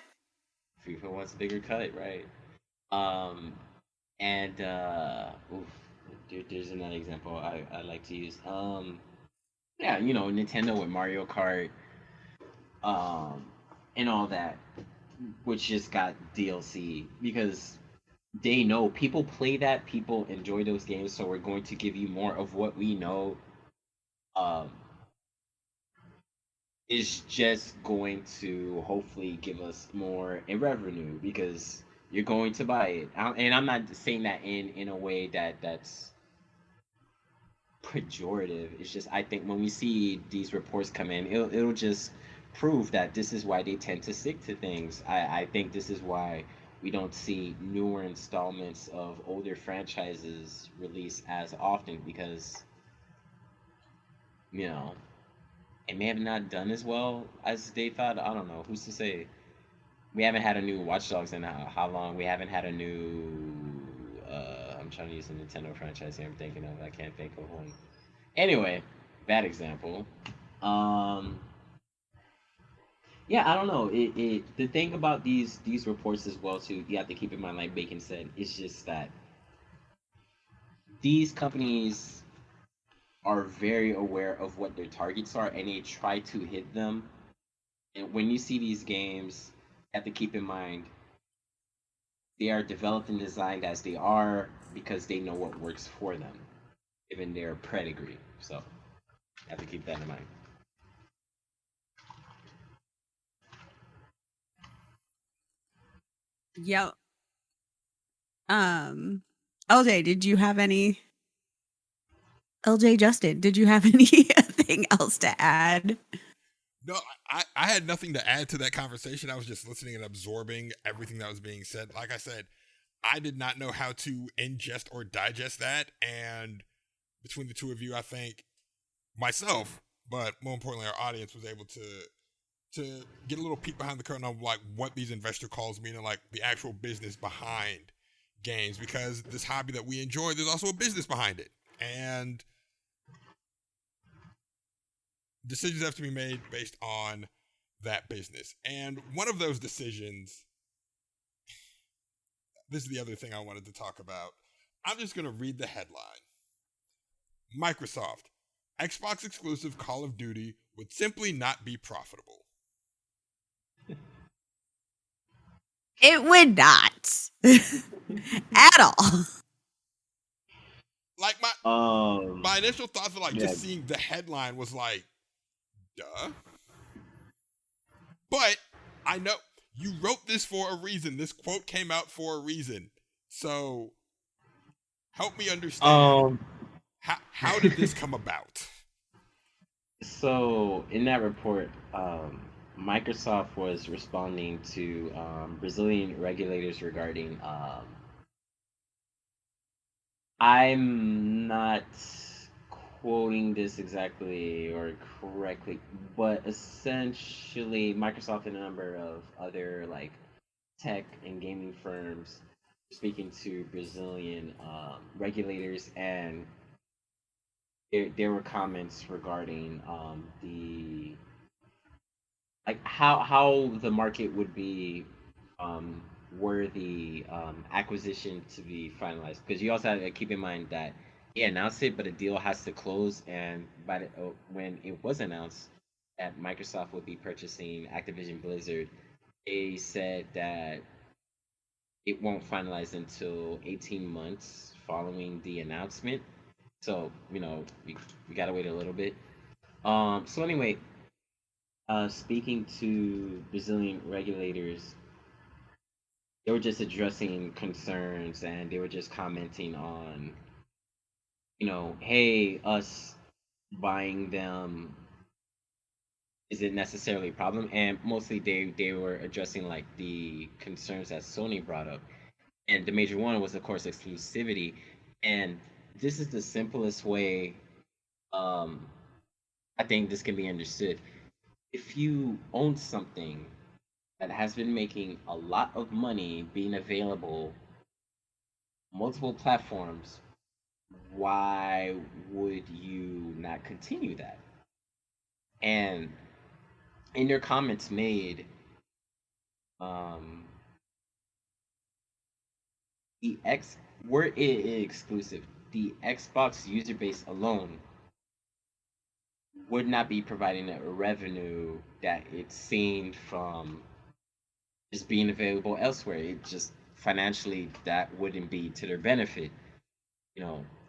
FIFA wants a bigger cut, right? Um, and there's another example I like to use. Yeah, Nintendo with Mario Kart, um, and all that, which just got DLC because they know people play that, people enjoy those games, so we're going to give you more of what we know um, is just going to hopefully give us more in revenue because you're going to buy it. And I'm not saying that in a way that's pejorative. It's just I think when we see these reports come in, it'll just prove that this is why they tend to stick to things. I think this is why we don't see newer installments of older franchises released as often because you know it may have not done as well as they thought. I don't know. Who's to say? We haven't had a new Watch Dogs in how long? We haven't had a new. I'm trying to use a Nintendo franchise here. I'm thinking of. I can't think of one. Anyway, bad example. Um, Yeah, I don't know. The thing about these reports as well too, you have to keep in mind, like Bacon said, it's just that these companies are very aware of what their targets are and they try to hit them. And when you see these games, you have to keep in mind they are developed and designed as they are because they know what works for them, given their pedigree. So you have to keep that in mind. Yep. Um, LJ, did you have any? LJ Justin, did you have anything else to add? No, I had nothing to add to that conversation. I was just listening and absorbing everything that was being said. Like I said, I did not know how to ingest or digest that. And between the two of you, I think myself, but more importantly, our audience was able to get a little peek behind the curtain on like what these investor calls mean and like the actual business behind games. Because this hobby that we enjoy, there's also a business behind it. And decisions have to be made based on that business. And one of those decisions, this is the other thing I wanted to talk about. I'm just going to read the headline. Microsoft, Xbox exclusive Call of Duty would simply not be profitable. It would not at all. Like my initial thoughts were like Yeah. just seeing the headline was like, duh. But I know you wrote this for a reason. This quote came out for a reason. So help me understand. How did this come about? So in that report, Microsoft was responding to Brazilian regulators regarding. I'm not quoting this exactly or correctly, but essentially, Microsoft and a number of other like tech and gaming firms speaking to Brazilian regulators, and there were comments regarding the like how the market would be um, were the acquisition to be finalized, because you also have to keep in mind that he announced it, but a deal has to close, and when it was announced that Microsoft would be purchasing Activision Blizzard, they said that it won't finalize until 18 months following the announcement. So we gotta wait a little bit. So anyway, speaking to Brazilian regulators, they were just addressing concerns and they were just commenting on, hey, us buying them isn't necessarily a problem. And mostly they were addressing like the concerns that Sony brought up. And the major one was, of course, exclusivity. And this is the simplest way I think this can be understood. If you own something that has been making a lot of money being available multiple platforms, why would you not continue that? And in your comments made, um, the X were it exclusive, the Xbox user base alone would not be providing a revenue that it's seen from just being available elsewhere. It just financially that wouldn't be to their benefit.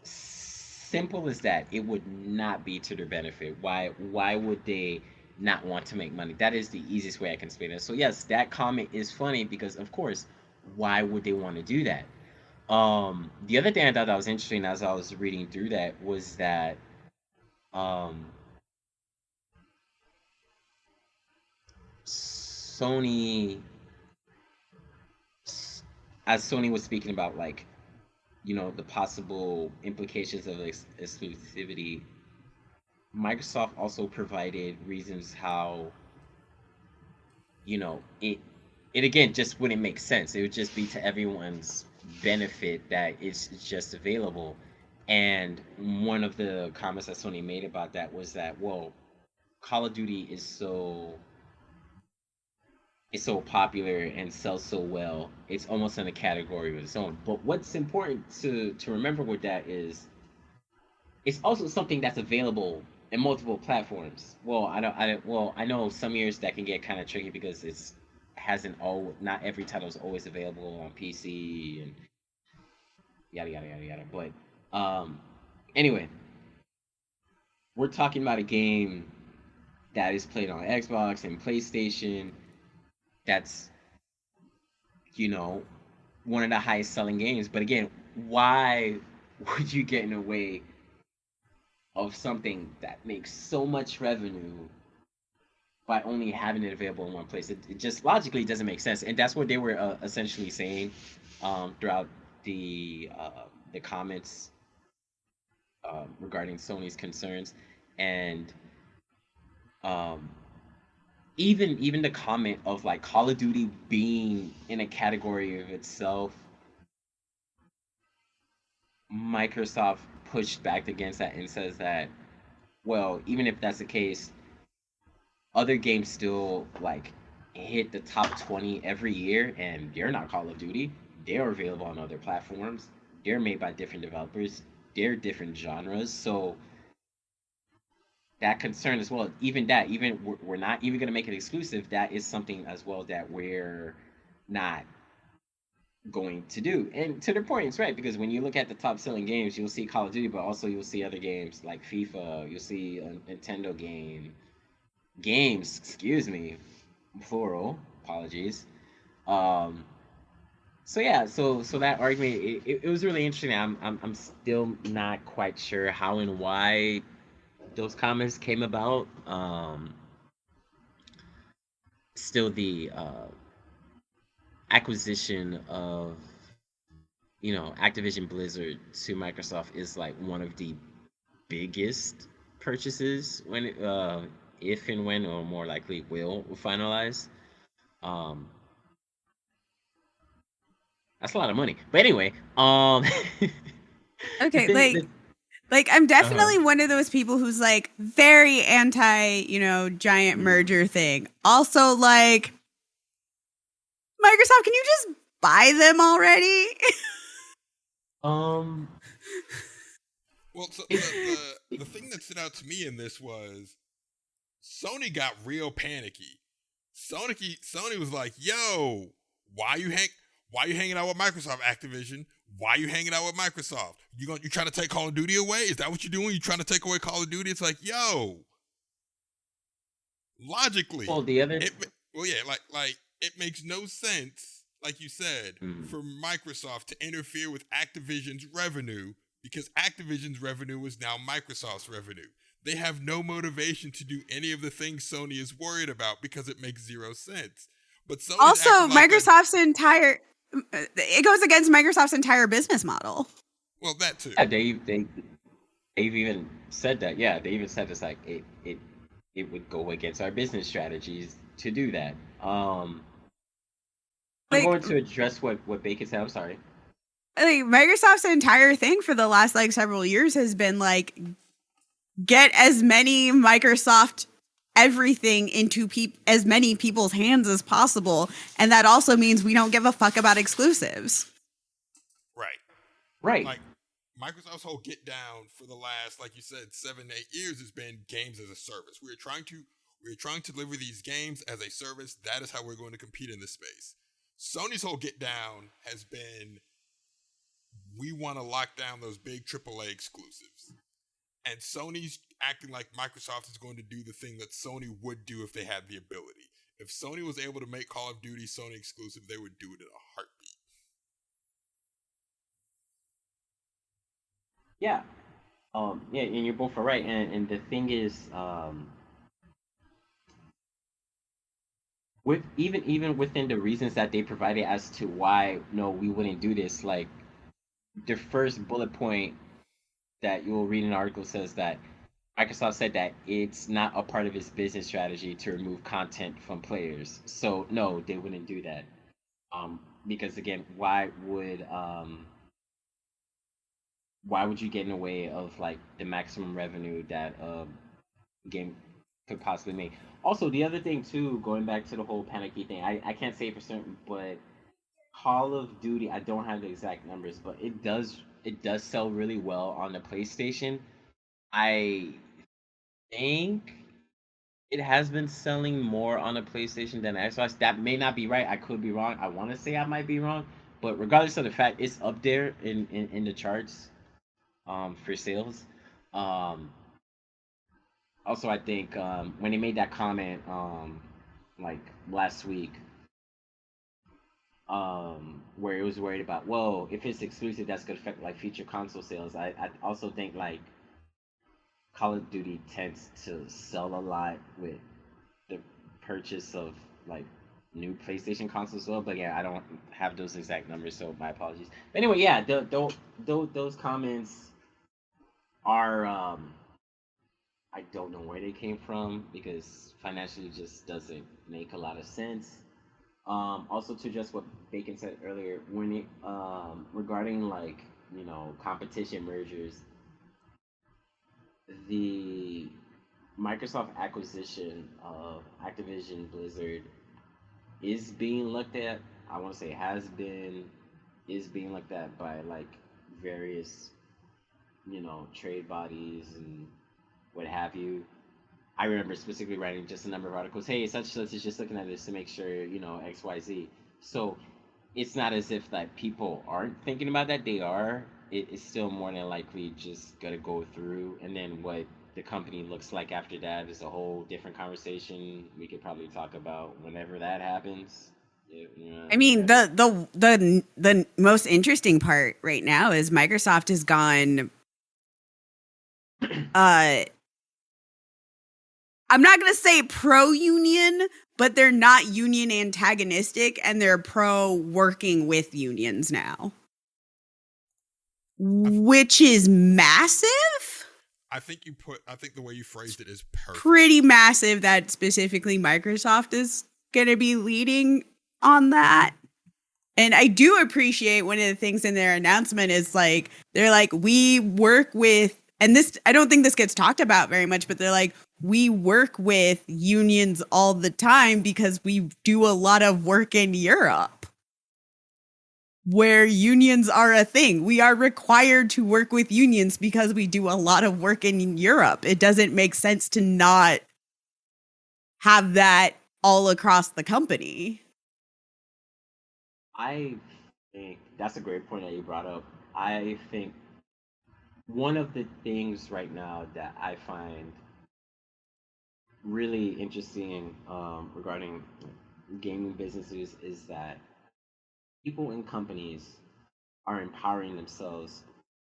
Simple as that. It would not be to their benefit. Why would they not want to make money? That is the easiest way I can explain it. So yes, that comment is funny because of course, why would they want to do that? The other thing I thought that was interesting as I was reading through that was that um Sony as Sony was speaking about like the possible implications of exclusivity, Microsoft also provided reasons how it again just wouldn't make sense. It would just be to everyone's benefit that it's just available. And one of the comments that Sony made about that was that, well, Call of Duty is so is so popular and sells so well, it's almost in a category of its own. But what's important to remember with that is it's also something that's available in multiple platforms. Well, I know some years that can get kind of tricky because it's hasn't all not every title is always available on PC and yada yada yada yada. But anyway, we're talking about a game that is played on Xbox and PlayStation. That's you know one of the highest selling games. But again, why would you get in the way of something that makes so much revenue by only having it available in one place? It just logically doesn't make sense, and that's what they were essentially saying throughout the comments regarding Sony's concerns, and um, even the comment of like Call of Duty being in a category of itself. Microsoft pushed back against that and says that, well, even if that's the case, other games still like hit the top 20 every year, and they're not Call of Duty. They're available on other platforms. They're made by different developers. They're different genres. So that concern as well, even that, even we're not even going to make it exclusive. That is something as well that we're not going to do. And to their point, it's right, because when you look at the top selling games, you'll see Call of Duty, but also you'll see other games like FIFA. You'll see a Nintendo games, excuse me, plural. Apologies. Um, so yeah, so that argument, it was really interesting. I'm still not quite sure how and why those comments came about. Still, the acquisition of Activision Blizzard to Microsoft is like one of the biggest purchases when if and when, or more likely will finalize. Um, that's a lot of money. But anyway, the Okay, thing, like I'm uh-huh. definitely one of those people who's like very anti, giant merger thing. Also, like, Microsoft, can you just buy them already? Um, Well, so it, the thing that stood out to me in this was Sony got real panicky. Sony was like, "Yo, why you hanging out with Microsoft, Activision? Why you hanging out with Microsoft? You trying to take Call of Duty away? Is that what you're doing? You trying to take away Call of Duty?" It's like, yo, logically, well, the other, it well yeah, like it makes no sense, like you said, mm, for Microsoft to interfere with Activision's revenue because Activision's revenue is now Microsoft's revenue. They have no motivation to do any of the things Sony is worried about because it makes zero sense. But Sony's Also, acting like they're Microsoft's entire it goes against Microsoft's entire business model. well that too. yeah, they've even said that. Yeah, they even said it's like it would go against our business strategies to do that. I'm Like, going to address what Bacon said. I'm sorry. Microsoft's entire thing for the last like several years has been like get as many Microsoft everything into as many people's hands as possible, and that also means we don't give a fuck about exclusives. Right. Right. Like Microsoft's whole get down for the last, like you said, 7-8 years has been games as a service. We're trying to deliver these games as a service. That is how we're going to compete in this space. Sony's whole get down has been we want to lock down those big AAA exclusives. And Sony's acting like Microsoft is going to do the thing that Sony would do if they had the ability. If Sony was able to make Call of Duty Sony exclusive, they would do it in a heartbeat. Yeah. Yeah, and you're both are right. And the thing is, with even within the reasons that they provided as to why no, we wouldn't do this, like the first bullet point that you will read in an article says that Microsoft said that it's not a part of its business strategy to remove content from players. So no, they wouldn't do that. Because again, why would you get in the way of like the maximum revenue that game could possibly make. Also, the other thing too, going back to the whole panicky thing, I can't say for certain, but Call of Duty, I don't have the exact numbers, but it does sell really well on the PlayStation. I think it has been selling more on the PlayStation than Xbox. That may not be right. I could be wrong. I want to say I might be wrong, but regardless of the fact, it's up there in the charts for sales. Um, Also, I think when they made that comment like last week, where it was worried about, whoa, if it's exclusive, that's gonna affect like future console sales. I also think like Call of Duty tends to sell a lot with the purchase of like new PlayStation consoles as well. But yeah, I don't have those exact numbers, so my apologies. But anyway, yeah, those comments are I don't know where they came from because financially just doesn't make a lot of sense. Also, to just what Bacon said earlier, when it regarding like competition mergers, the Microsoft acquisition of Activision Blizzard is being looked at. I want to say has been is being looked at by like various trade bodies and what have you. I remember specifically writing just a number of articles. Hey, such and such is just looking at this to make sure X Y Z. So it's not as if like people aren't thinking about that. They are. It's still more than likely just gonna go through, and then what the company looks like after that is a whole different conversation. We could probably talk about whenever that happens. I mean, the most interesting part right now is Microsoft has gone. I'm not gonna say pro union, but they're not union antagonistic, and they're pro working with unions now, which is massive. I think the way you phrased it is perfect. Pretty massive that specifically Microsoft is gonna be leading on that. And I do appreciate one of the things in their announcement is like, they're like, we work with, and this, I don't think this gets talked about very much, but they're like, we work with unions all the time because we do a lot of work in Europe where unions are a thing. We are required to work with unions because we do a lot of work in Europe. It doesn't make sense to not have that all across the company. I think that's a great point that you brought up. I think one of the things right now that I find really interesting regarding gaming businesses is that people in companies are empowering themselves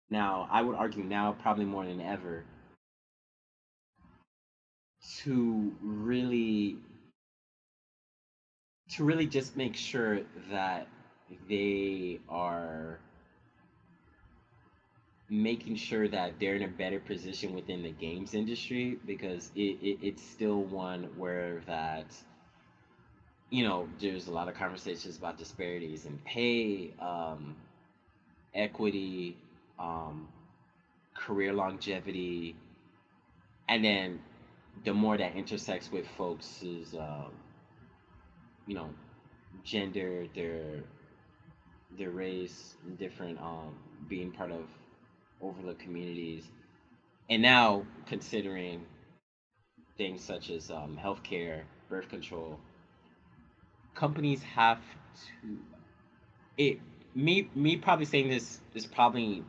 now. I would argue now, probably more than ever, to really just make sure that they are making sure that they're in a better position within the games industry because it's still one where that there's a lot of conversations about disparities in pay, equity, um, career longevity, and then the more that intersects with folks' you know gender, their race, different being part of overlooked communities, and now considering things such as healthcare, birth control, companies have to. It me probably saying this is probably,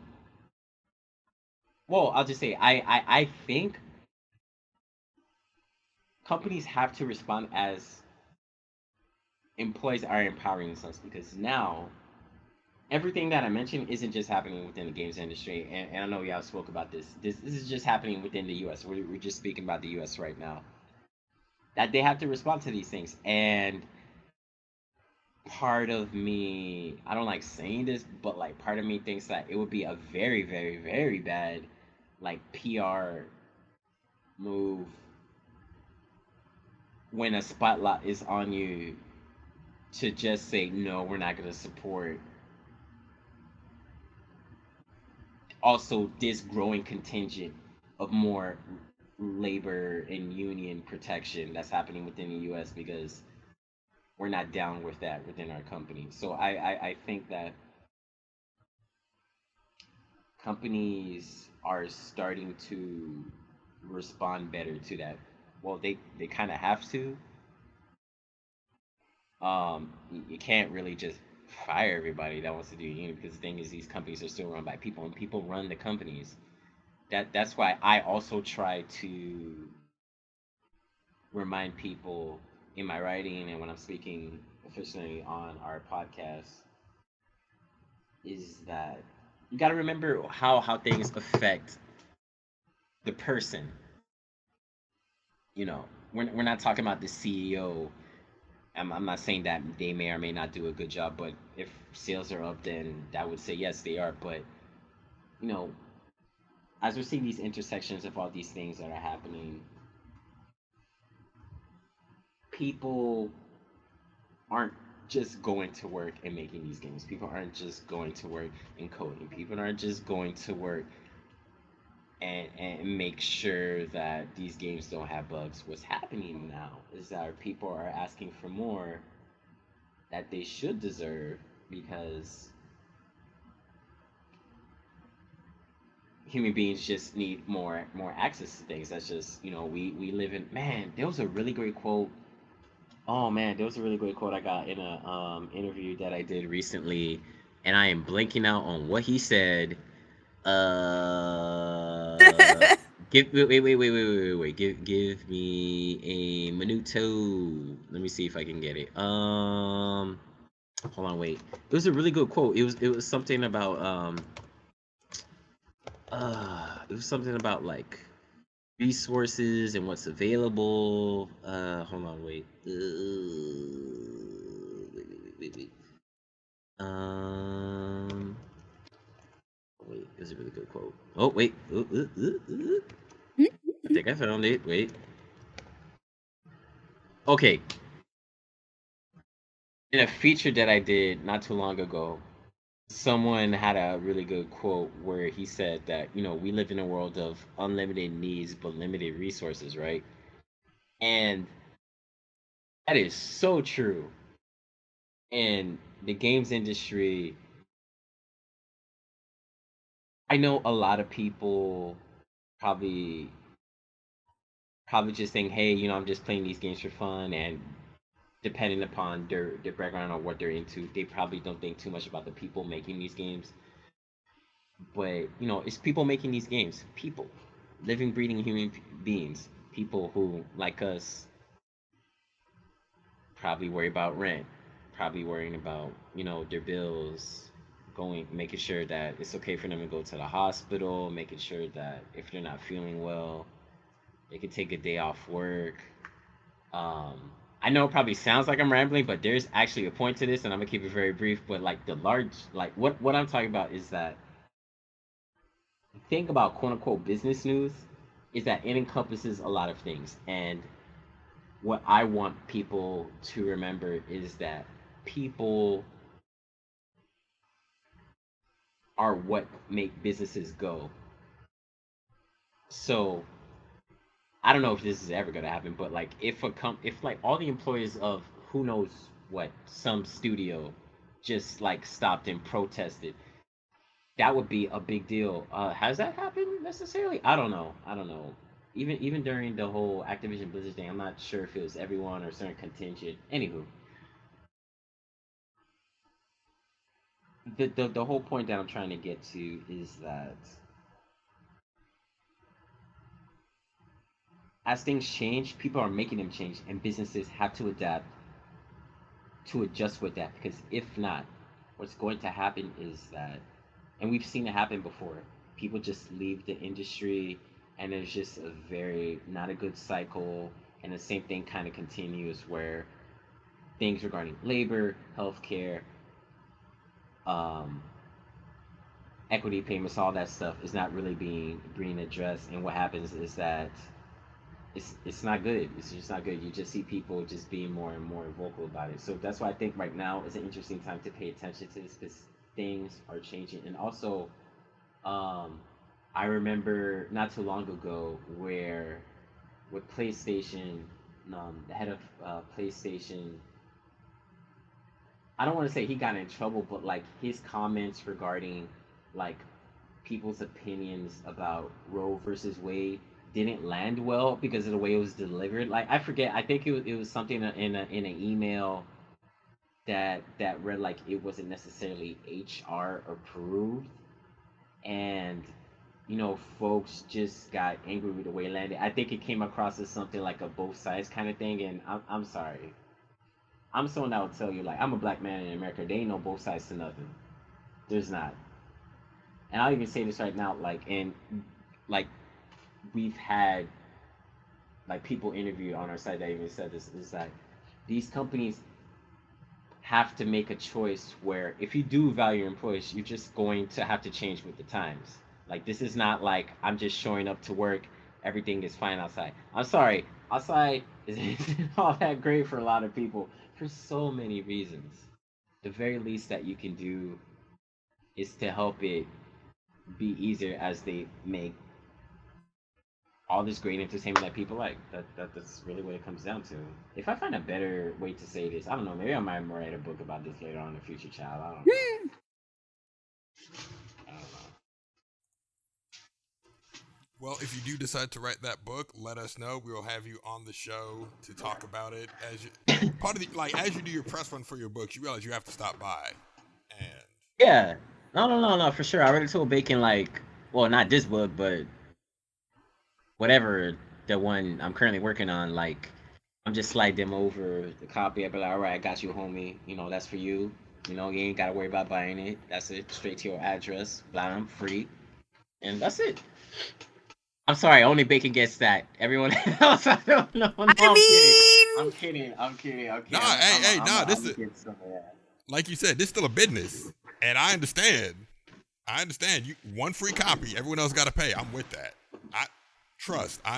well, I'll just say I think companies have to respond as employees are empowering themselves because now everything that I mentioned isn't just happening within the games industry, and I know y'all spoke about this. This is just happening within the U.S. We're just speaking about the U.S. right now. That they have to respond to these things, and part of me, I don't like saying this, but like part of me thinks that it would be a very, very, very bad like PR move when a spotlight is on you to just say no, we're not going to support also this growing contingent of more labor and union protection that's happening within the U.S. because we're not down with that within our company. So I think that companies are starting to respond better to that. Well, they kind of have to. You can't really just fire everybody that wants to do union because the thing is these companies are still run by people and people run the companies. That's why I also try to remind people in my writing and when I'm speaking officially on our podcast is that you got to remember how things affect the person. You know, we're not talking about the CEO. I'm not saying that they may or may not do a good job, but if sales are up, then that would say yes, they are. But you know, as we're seeing these intersections of all these things that are happening, people aren't just going to work and making these games. People aren't just going to work and coding. People aren't just going to work and make sure that these games don't have bugs. What's happening now is that people are asking for more that they should deserve because human beings just need more access to things. That's just, we live in, man, there was a really great quote. Oh man, there was a really great quote I got in a interview that I did recently, and I am blanking out on what he said. Give me a minuto. Let me see if I can get it. Hold on, wait. It was a really good quote. It was something about it was something about like resources and what's available. Hold on, wait. Wait. Wait, it was a really good quote. Oh, wait. I think I found it. Wait. Okay. In a feature that I did not too long ago, someone had a really good quote where he said that, we live in a world of unlimited needs but limited resources, right? And that is so true. In the games industry, I know a lot of people probably just think, hey, I'm just playing these games for fun, and depending upon their background or what they're into, they probably don't think too much about the people making these games. But it's people making these games, people, living, breathing human beings, people who, like us, probably worry about rent, probably worrying about their bills, making sure that it's okay for them to go to the hospital, making sure that if they're not feeling well, they can take a day off work. I know it probably sounds like I'm rambling, but there's actually a point to this, and I'm gonna keep it very brief. But like what I'm talking about is that think about quote unquote business news is that it encompasses a lot of things, and what I want people to remember is that people are what make businesses go. So I don't know if this is ever gonna happen, but like if like all the employees of who knows what some studio just like stopped and protested, that would be a big deal. Has that happened necessarily? I don't know. Even during the whole Activision Blizzard thing, I'm not sure if it was everyone or a certain contingent. Anywho, the whole point that I'm trying to get to is that as things change, people are making them change, and businesses have to adapt to adjust with that. Because if not, what's going to happen is that, and we've seen it happen before, people just leave the industry, and there's just a very not a good cycle, and the same thing kind of continues where things regarding labor, healthcare, um, equity payments, all that stuff is not really being addressed, and what happens is that it's not good. It's just not good. You just see people just being more and more vocal about it. So that's why I think right now is an interesting time to pay attention to this because things are changing. And also, I remember not too long ago where with PlayStation, the head of PlayStation. I don't want to say he got in trouble, but like his comments regarding like people's opinions about Roe versus Wade didn't land well because of the way it was delivered. Like I forget, I think it was something in an email that read like it wasn't necessarily HR approved, and folks just got angry with the way it landed. I think it came across as something like a both sides kind of thing, and I'm sorry. I'm someone that would tell you, like, I'm a black man in America. They ain't no both sides to nothing. There's not. And I'll even say this right now, like, we've had, like, people interviewed on our site that even said this, is that these companies have to make a choice where if you do value your employees, you're just going to have to change with the times. Like, this is not like I'm just showing up to work, everything is fine outside. I'm sorry, outside isn't all that great for a lot of people for so many reasons. The very least that you can do is to help it be easier as they make all this great entertainment that people like. That's really what it comes down to. If I find a better way to say this, I don't know, maybe I might write a book about this later on in the future, child. I don't know. I don't know. Well, if you do decide to write that book, let us know. We will have you on the show to talk about it. As you do your press run for your books, you realize you have to stop by. And Yeah. No, for sure. I already told Bacon, like, well, not this book, but whatever the one I'm currently working on, like, I'm just slide them over the copy. I'll be like, all right, I got you, homie. That's for you. You ain't got to worry about buying it. That's it. Straight to your address. Blam, free. And that's it. I'm sorry, only Bacon gets that. Everyone else, I don't know. No, I'm kidding. Nah, this is, like you said, this is still a business. And I understand. You one free copy, everyone else got to pay. I'm with that. I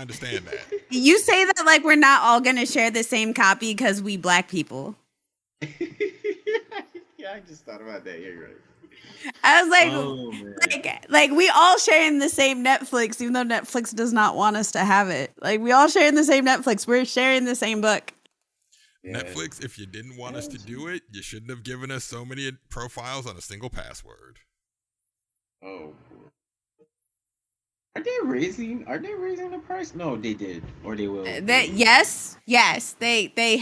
understand that. You say that like we're not all going to share the same copy because we black people. Yeah, I just thought about that. Yeah, you're right. I was like we all sharing the same Netflix, even though Netflix does not want us to have it. Like we all sharing the same Netflix. We're sharing the same book. Yeah. Netflix, if you didn't want us to do it, you shouldn't have given us so many profiles on a single password. Oh. Are they raising the price? No, they did, or they will. Yes, they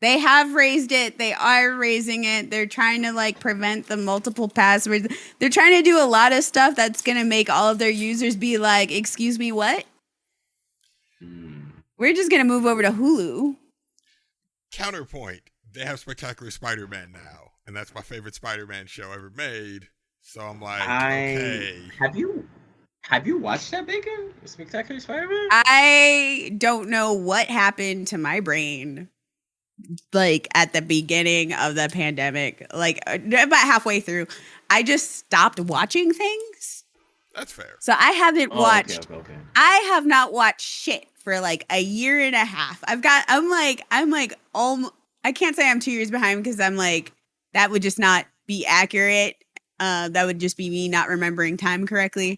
have raised it. They are raising it. They're trying to like prevent the multiple passwords. They're trying to do a lot of stuff that's going to make all of their users be like, excuse me, what? We're just going to move over to Hulu. Counterpoint, they have Spectacular Spider-Man now. And that's my favorite Spider-Man show ever made. So I'm like, okay. Have you watched that, Bacon? Spectacular Spider-Man? I don't know what happened to my brain. Like at the beginning of the pandemic, like about halfway through, I just stopped watching things. That's fair. So I haven't watched. Okay. I have not watched shit for like a year and a half. I'm like, I can't say I'm 2 years behind because I'm like, that would just not be accurate. That would just be me not remembering time correctly.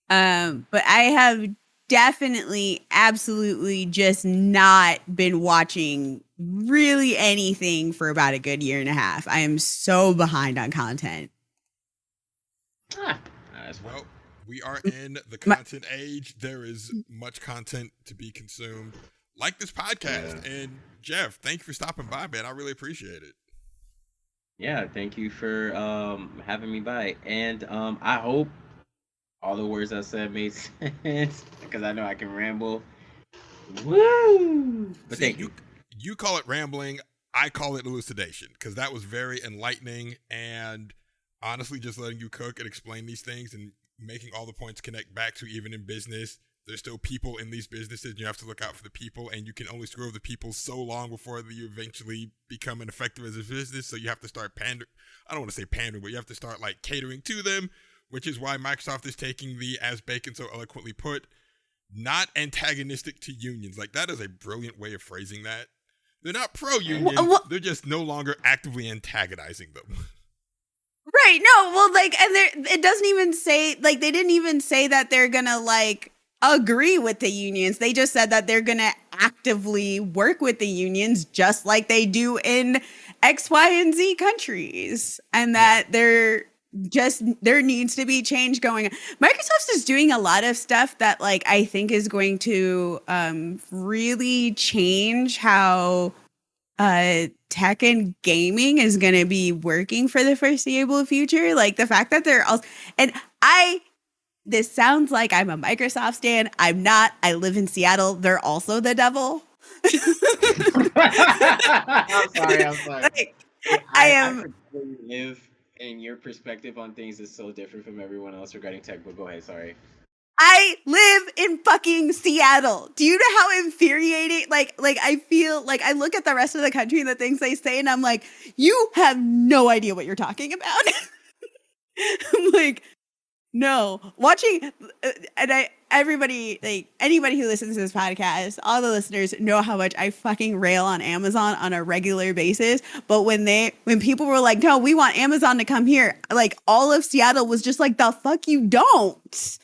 But I have definitely, absolutely just not been watching really anything for about a good year and a half. I am so behind on content. Well, we are in the content age. There is much content to be consumed, like this podcast. Yeah. And Jeff, thank you for stopping by, man. I really appreciate it. Yeah, thank you for having me by. And I hope all the words I said made sense because I know I can ramble. Woo! But thank you. You call it rambling. I call it elucidation because that was very enlightening and honestly just letting you cook and explain these things and making all the points connect back to even in business. There's still people in these businesses and you have to look out for the people and you can only screw over the people so long before you eventually become an effective as a business. So you have to start pandering. I don't want to say pandering, but you have to start like catering to them, which is why Microsoft is taking the, as Bacon so eloquently put, not antagonistic to unions. Like that is a brilliant way of phrasing that. They're not pro-union. They're just no longer actively antagonizing them. Right. No, well, like, and it doesn't even say, like, they didn't even say that they're gonna, like, agree with the unions. They just said that they're going to actively work with the unions just like they do in X, Y, and Z countries. And that there needs to be change going on. Microsoft is doing a lot of stuff that like I think is going to really change how tech and gaming is going to be working for the foreseeable future. Like the fact that they're also, and this sounds like I'm a Microsoft stan. I'm not. I live in Seattle. They're also the devil. I'm sorry. Like, I I am. forget where you live, and your perspective on things is so different from everyone else regarding tech. But go ahead. Sorry. I live in fucking Seattle. Do you know how infuriating? Like I feel like I look at the rest of the country and the things they say, and I'm like, you have no idea what you're talking about. I'm like, no, watching, and everybody, like anybody who listens to this podcast, all the listeners know how much I fucking rail on Amazon on a regular basis. But when people were like, no, we want Amazon to come here, like all of Seattle was just like, the fuck you don't.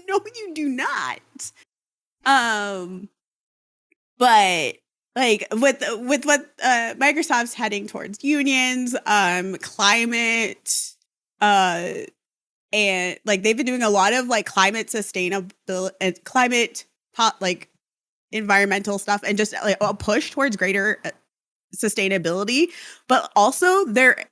No, you do not. But like with what Microsoft's heading towards unions, climate, and like they've been doing a lot of like climate sustainability and like environmental stuff and just like a push towards greater sustainability, but also their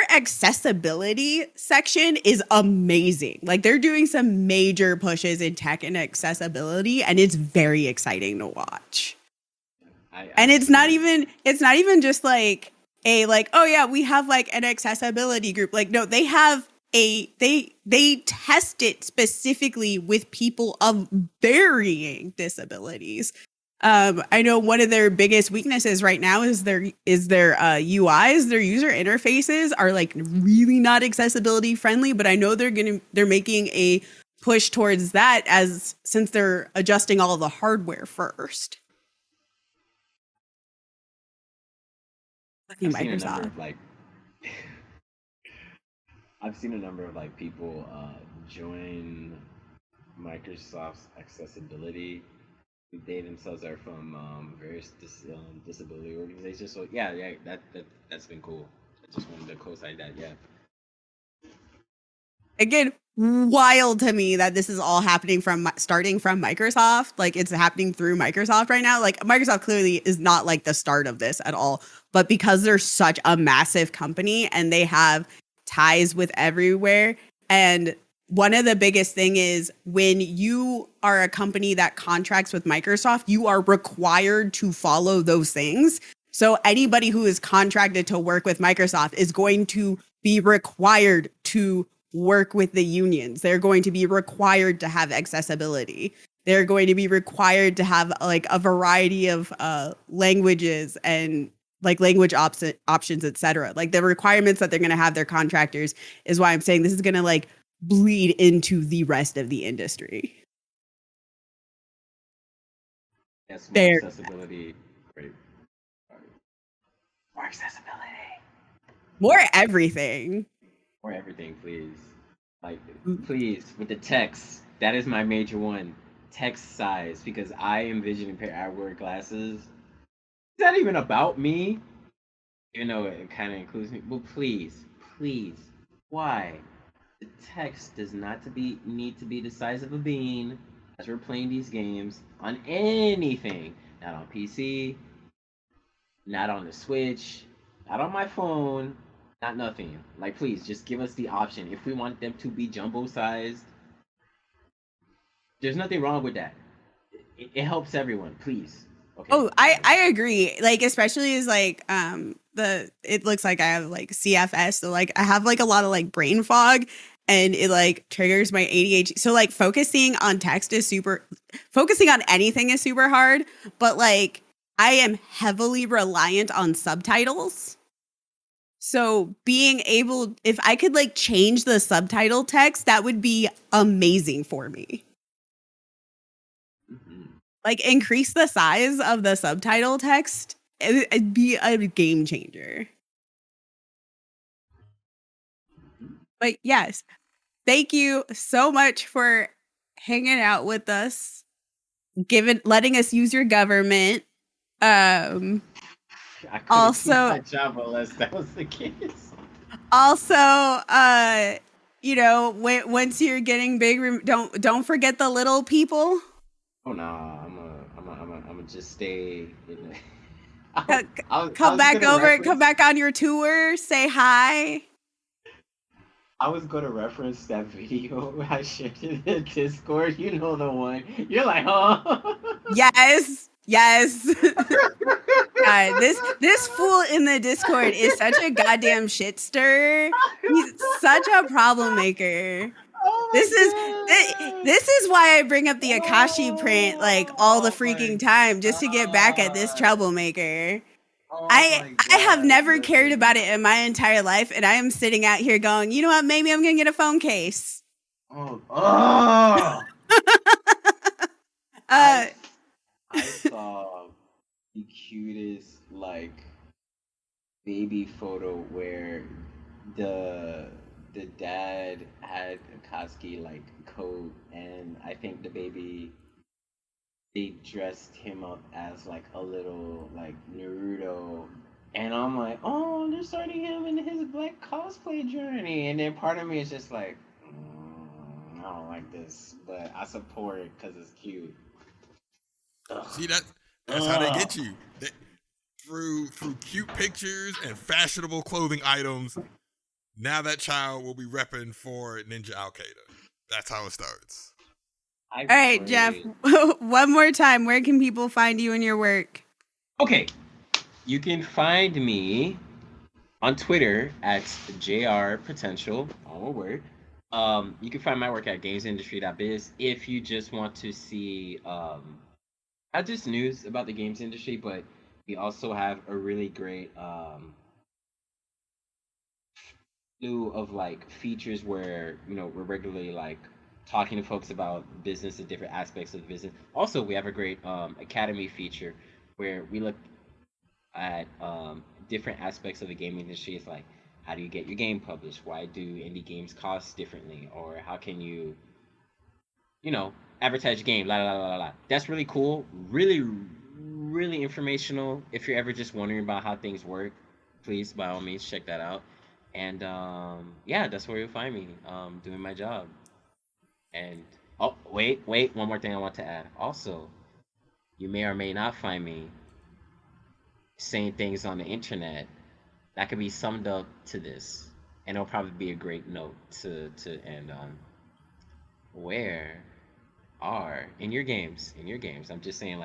accessibility section is amazing. Like they're doing some major pushes in tech and accessibility, and it's very exciting to watch. And it's not even just like a like, oh yeah, we have like an accessibility group. Like no, they have they test it specifically with people of varying disabilities. I know one of their biggest weaknesses right now is their UIs. Their user interfaces are like really not accessibility friendly, but I know they're making a push towards that since they're adjusting all of the hardware first. Fucking Microsoft. I've seen a number of like people join Microsoft's accessibility. They themselves are from various disability organizations. So yeah, that's been cool. I just wanted to co-sign that. Yeah. Again, wild to me that this is all happening starting from Microsoft. Like it's happening through Microsoft right now. Like Microsoft clearly is not like the start of this at all, but because they're such a massive company and they have ties with everywhere. And one of the biggest thing is when you are a company that contracts with Microsoft, you are required to follow those things. So anybody who is contracted to work with Microsoft is going to be required to work with the unions. They're going to be required to have accessibility. They're going to be required to have like a variety of languages and like language options, etc. Like the requirements that they're going to have their contractors is why I'm saying this is going to like bleed into the rest of the industry. Yes, more accessibility. Great. More accessibility. More everything. More everything, please. Like, please, with the text. That is my major one. Text size, because I envision a pair of eyewear glasses. It's not even about me, even though it kind of includes me. But please, why? The text does not need to be the size of a bean as we're playing these games on anything. Not on PC, not on the Switch, not on my phone, not nothing. Like, please, just give us the option. If we want them to be jumbo sized, there's nothing wrong with that. It helps everyone, please. Okay. Oh, I agree. Like, especially as like it looks like I have like CFS, so like I have like a lot of like brain fog, and it like triggers my ADHD. So like focusing on anything is super hard, but like I am heavily reliant on subtitles. So being able, if I could like change the subtitle text, that would be amazing for me. Like increase the size of the subtitle text, it'd be a game changer. But yes, thank you so much for hanging out with us, letting us use your government. I couldn't Also- keep my job unless that was the case. Also, once you're getting big, don't forget the little people. Oh no, I'm just stay. Come back on your tour. Say hi. I was gonna reference that video I shared in the Discord. You know the one. You're like, huh? Yes. God, this fool in the Discord is such a goddamn shit stirrer. He's such a problem maker. Oh This is why I bring up the Akashi print like all the freaking time, just to get back at this troublemaker. I have never cared about it in my entire life, and I am sitting out here going, you know what? Maybe I'm gonna get a phone case. I saw the cutest baby photo where the dad had a Akatsuki coat, and I think the baby, they dressed him up as a little Naruto, and I'm like, oh, they're starting him in his black cosplay journey, and then part of me is just like, I don't like this, but I support it because it's cute. Ugh. See, that's how they get you. Through cute pictures and fashionable clothing items, now that child will be repping for Ninja Al-Qaeda. That's how it starts. All right, Jeff, one more time. Where can people find you and your work? Okay. You can find me on Twitter at JRPotential, all one word. You can find my work at gamesindustry.biz if you just want to see not just news about the games industry, but we also have a really great slew of features where we're regularly talking to folks about business and different aspects of the business. Also, we have a great academy feature where we look at different aspects of the gaming industry. It's how do you get your game published? Why do indie games cost differently? Or how can you advertise your game? La la la la la. That's really cool. Really, really informational. If you're ever just wondering about how things work, please by all means check that out. And yeah, that's where you'll find me doing my job. And wait, one more thing I want to add. Also, you may or may not find me saying things on the internet that could be summed up to this, and it'll probably be a great note to end on. Where are in your games? I'm just saying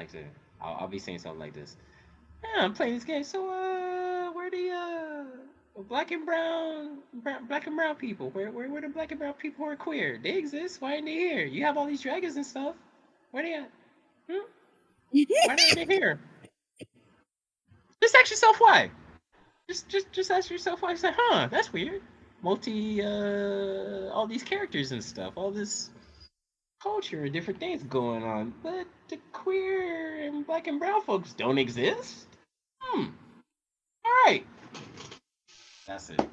I'll be saying something like this. Yeah, I'm playing this game. So where the black and brown people? Where the black and brown people who are queer? They exist. Why aren't they here? You have all these dragons and stuff. Where they at? Why aren't they here? Just ask yourself why. Just ask yourself why. Say, that's weird. All these characters and stuff, all this culture and different things going on, but the queer and black and brown folks don't exist. All right. That's it.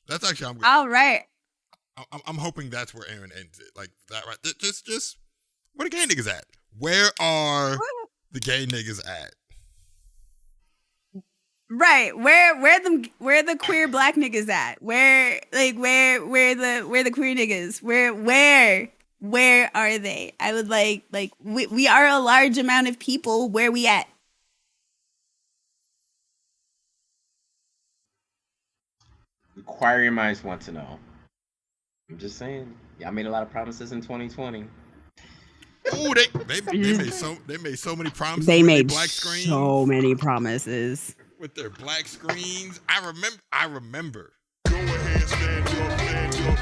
That's actually all right. I'm hoping that's where Aaron ends it, like that, right? Just where the gay niggas at? Where are the gay niggas at? Right, where the queer black niggas at? Where the queer niggas? Where are they? I would we are a large amount of people. Where we at? Inquiring minds want to know. I'm just saying. Y'all made a lot of promises in 2020. Oh, they made so many promises. They made black screens. So many promises with their black screens. I remember. Go ahead, stand up,